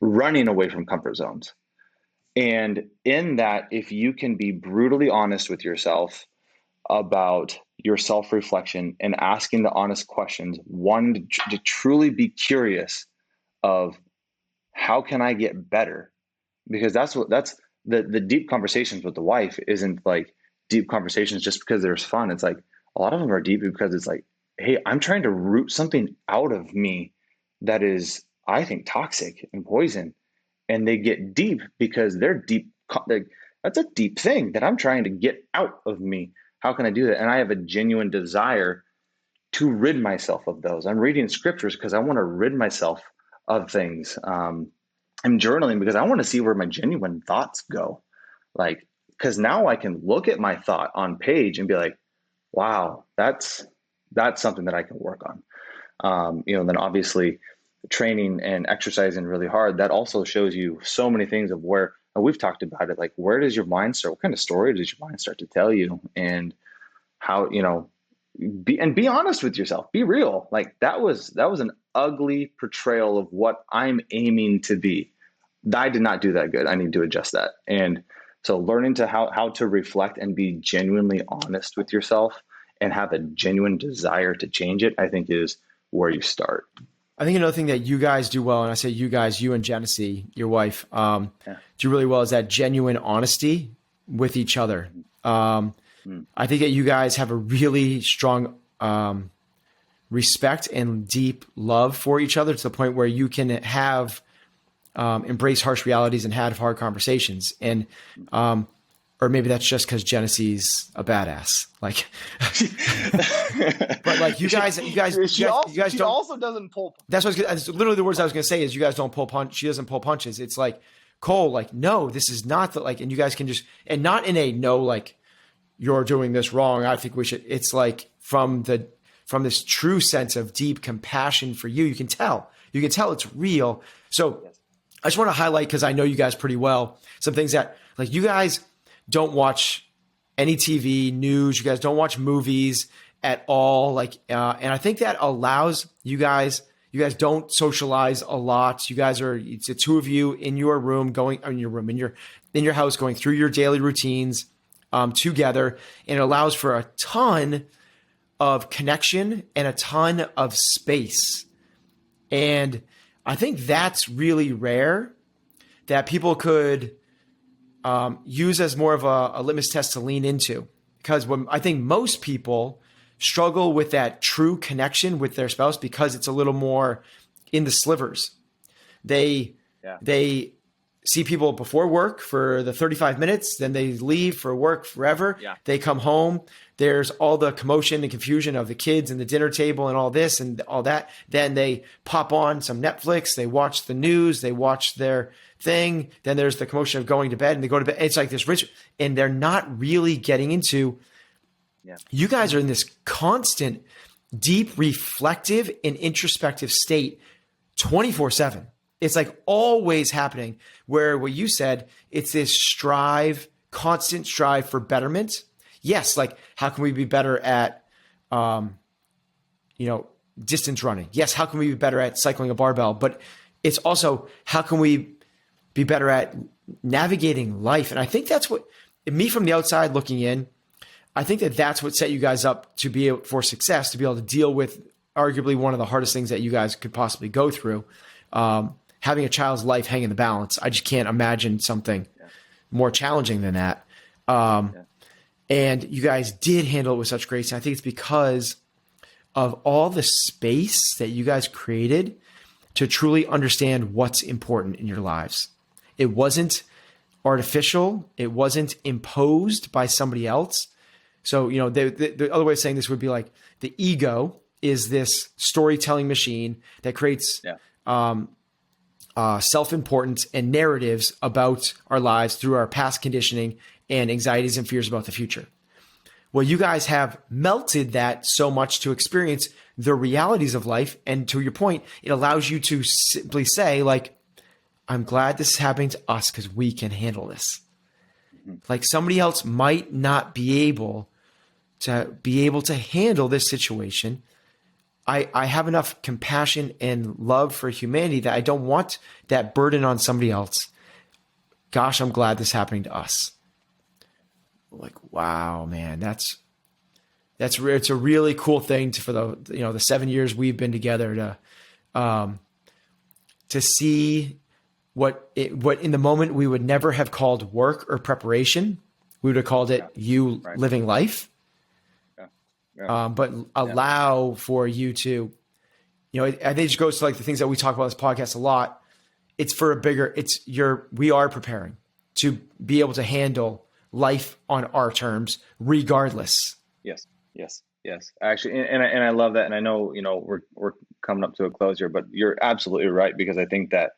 running away from comfort zones. And in that, if you can be brutally honest with yourself about your self-reflection and asking the honest questions, one, to truly be curious of how can I get better? Because that's the deep conversations with the wife isn't like deep conversations just because there's fun. It's like a lot of them are deep because it's like, hey, I'm trying to root something out of me that is, I think, toxic and poison. And they get deep because they're deep. That's a deep thing that I'm trying to get out of me. How can I do that? And I have a genuine desire to rid myself of those. I'm reading scriptures because I want to rid myself of things. I'm journaling because I want to see where my genuine thoughts go. Like, because now I can look at my thought on page and be like, wow, that's something that I can work on. Then obviously training and exercising really hard, that also shows you so many things of where, and we've talked about it, like, where does your mind start? What kind of story does your mind start to tell you? And how, be honest with yourself, be real. Like that was an ugly portrayal of what I'm aiming to be. I did not do that good. I need to adjust that. And so learning to how to reflect and be genuinely honest with yourself and have a genuine desire to change it, I think is where you start. I think another thing that you guys do well, and I say you guys, you and Genesee, your wife, do really well, is that genuine honesty with each other. I think that you guys have a really strong respect and deep love for each other to the point where you can have embrace harsh realities and have hard conversations. And or maybe that's just because Genesee's a badass. Like, but like you guys don't. Also doesn't pull. That's literally the words I was going to say is you guys don't pull punch. She doesn't pull punches. It's like, Cole, like, no, this is not and you guys can just, and not in a no, like, you're doing this wrong, I think we should. It's like from this true sense of deep compassion for you. You can tell it's real. So I just want to highlight, because I know you guys pretty well, some things that, like, you guys don't watch any TV news. You guys don't watch movies at all. Like, and I think that allows you guys don't socialize a lot. You guys it's the two of you in your room in your house, going through your daily routines together. And it allows for a ton of connection and a ton of space. And I think that's really rare, that people could use as more of a litmus test to lean into. Because I think most people struggle with that true connection with their spouse because it's a little more in the slivers. They see people before work for the 35 minutes, then they leave for work forever. Yeah. They come home. There's all the commotion and confusion of the kids and the dinner table and all this and all that. Then they pop on some Netflix. They watch the news. They watch their thing. Then there's the commotion of going to bed, and they go to bed. It's like this rich, and they're not really getting into. Yeah. You guys are in this constant, deep, reflective and introspective state 24/7. It's like always happening, where what you said, it's this constant strive for betterment. Yes. Like, how can we be better at, distance running? Yes. How can we be better at cycling a barbell? But it's also, how can we be better at navigating life? And I think that's what, me from the outside looking in, I think that's what set you guys up to be able, for success, to be able to deal with arguably one of the hardest things that you guys could possibly go through. Having a child's life hang in the balance. I just can't imagine something more challenging than that. And you guys did handle it with such grace. And I think it's because of all the space that you guys created to truly understand what's important in your lives. It wasn't artificial. It wasn't imposed by somebody else. So, the other way of saying this would be like, the ego is this storytelling machine that creates self-importance and narratives about our lives through our past conditioning and anxieties and fears about the future. Well, you guys have melted that so much to experience the realities of life. And to your point, it allows you to simply say, like, I'm glad this is happening to us because we can handle this. Like somebody else might not be able to handle this situation. I have enough compassion and love for humanity that I don't want that burden on somebody else. Gosh, I'm glad this is happening to us. Like, wow, man, it's a really cool thing for the 7 years we've been together to see what in the moment we would never have called work or preparation. We would have called it living life. But allow for you to, I think it just goes to like the things that we talk about on this podcast a lot. It's for we are preparing to be able to handle life on our terms, regardless. Yes. Actually, and I love that. And I know, we're coming up to a close here, but you're absolutely right, because I think that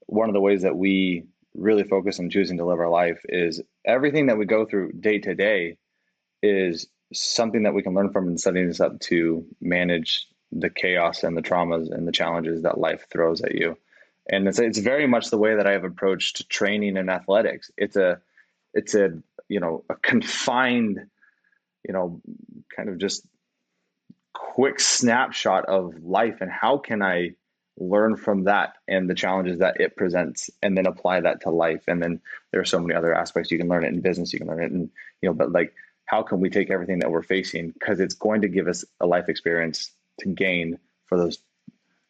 one of the ways that we really focus on choosing to live our life is everything that we go through day to day is something that we can learn from and setting us up to manage the chaos and the traumas and the challenges that life throws at you. And it's very much the way that I have approached training and athletics. It's a confined, kind of just quick snapshot of life, and how can I learn from that and the challenges that it presents, and then apply that to life. And then there are so many other aspects. You can learn it in business, you can learn it in, but like, how can we take everything that we're facing, because it's going to give us a life experience to gain for those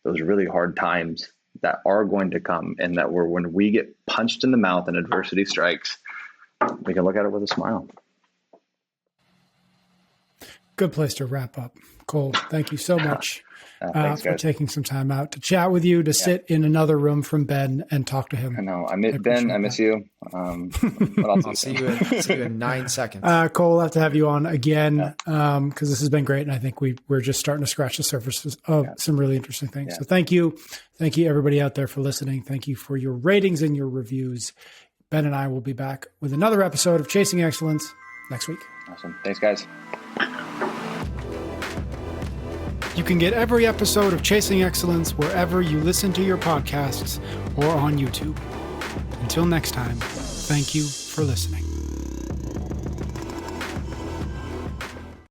really hard times that are going to come, and that when we get punched in the mouth and adversity strikes, we can look at it with a smile. Good place to wrap up. Cole, thank you so much thanks, for guys. Taking some time out to chat with you, to sit in another room from Ben and talk to him. I know. I miss Ben. I miss you. But I'll see you in 9 seconds. Cole, we'll have to have you on again, because this has been great. And I think we're just starting to scratch the surface of some really interesting things. Yeah. So thank you. Thank you, everybody out there, for listening. Thank you for your ratings and your reviews. Ben and I will be back with another episode of Chasing Excellence next week. Awesome. Thanks, guys. You can get every episode of Chasing Excellence wherever you listen to your podcasts or on YouTube. Until next time, thank you for listening.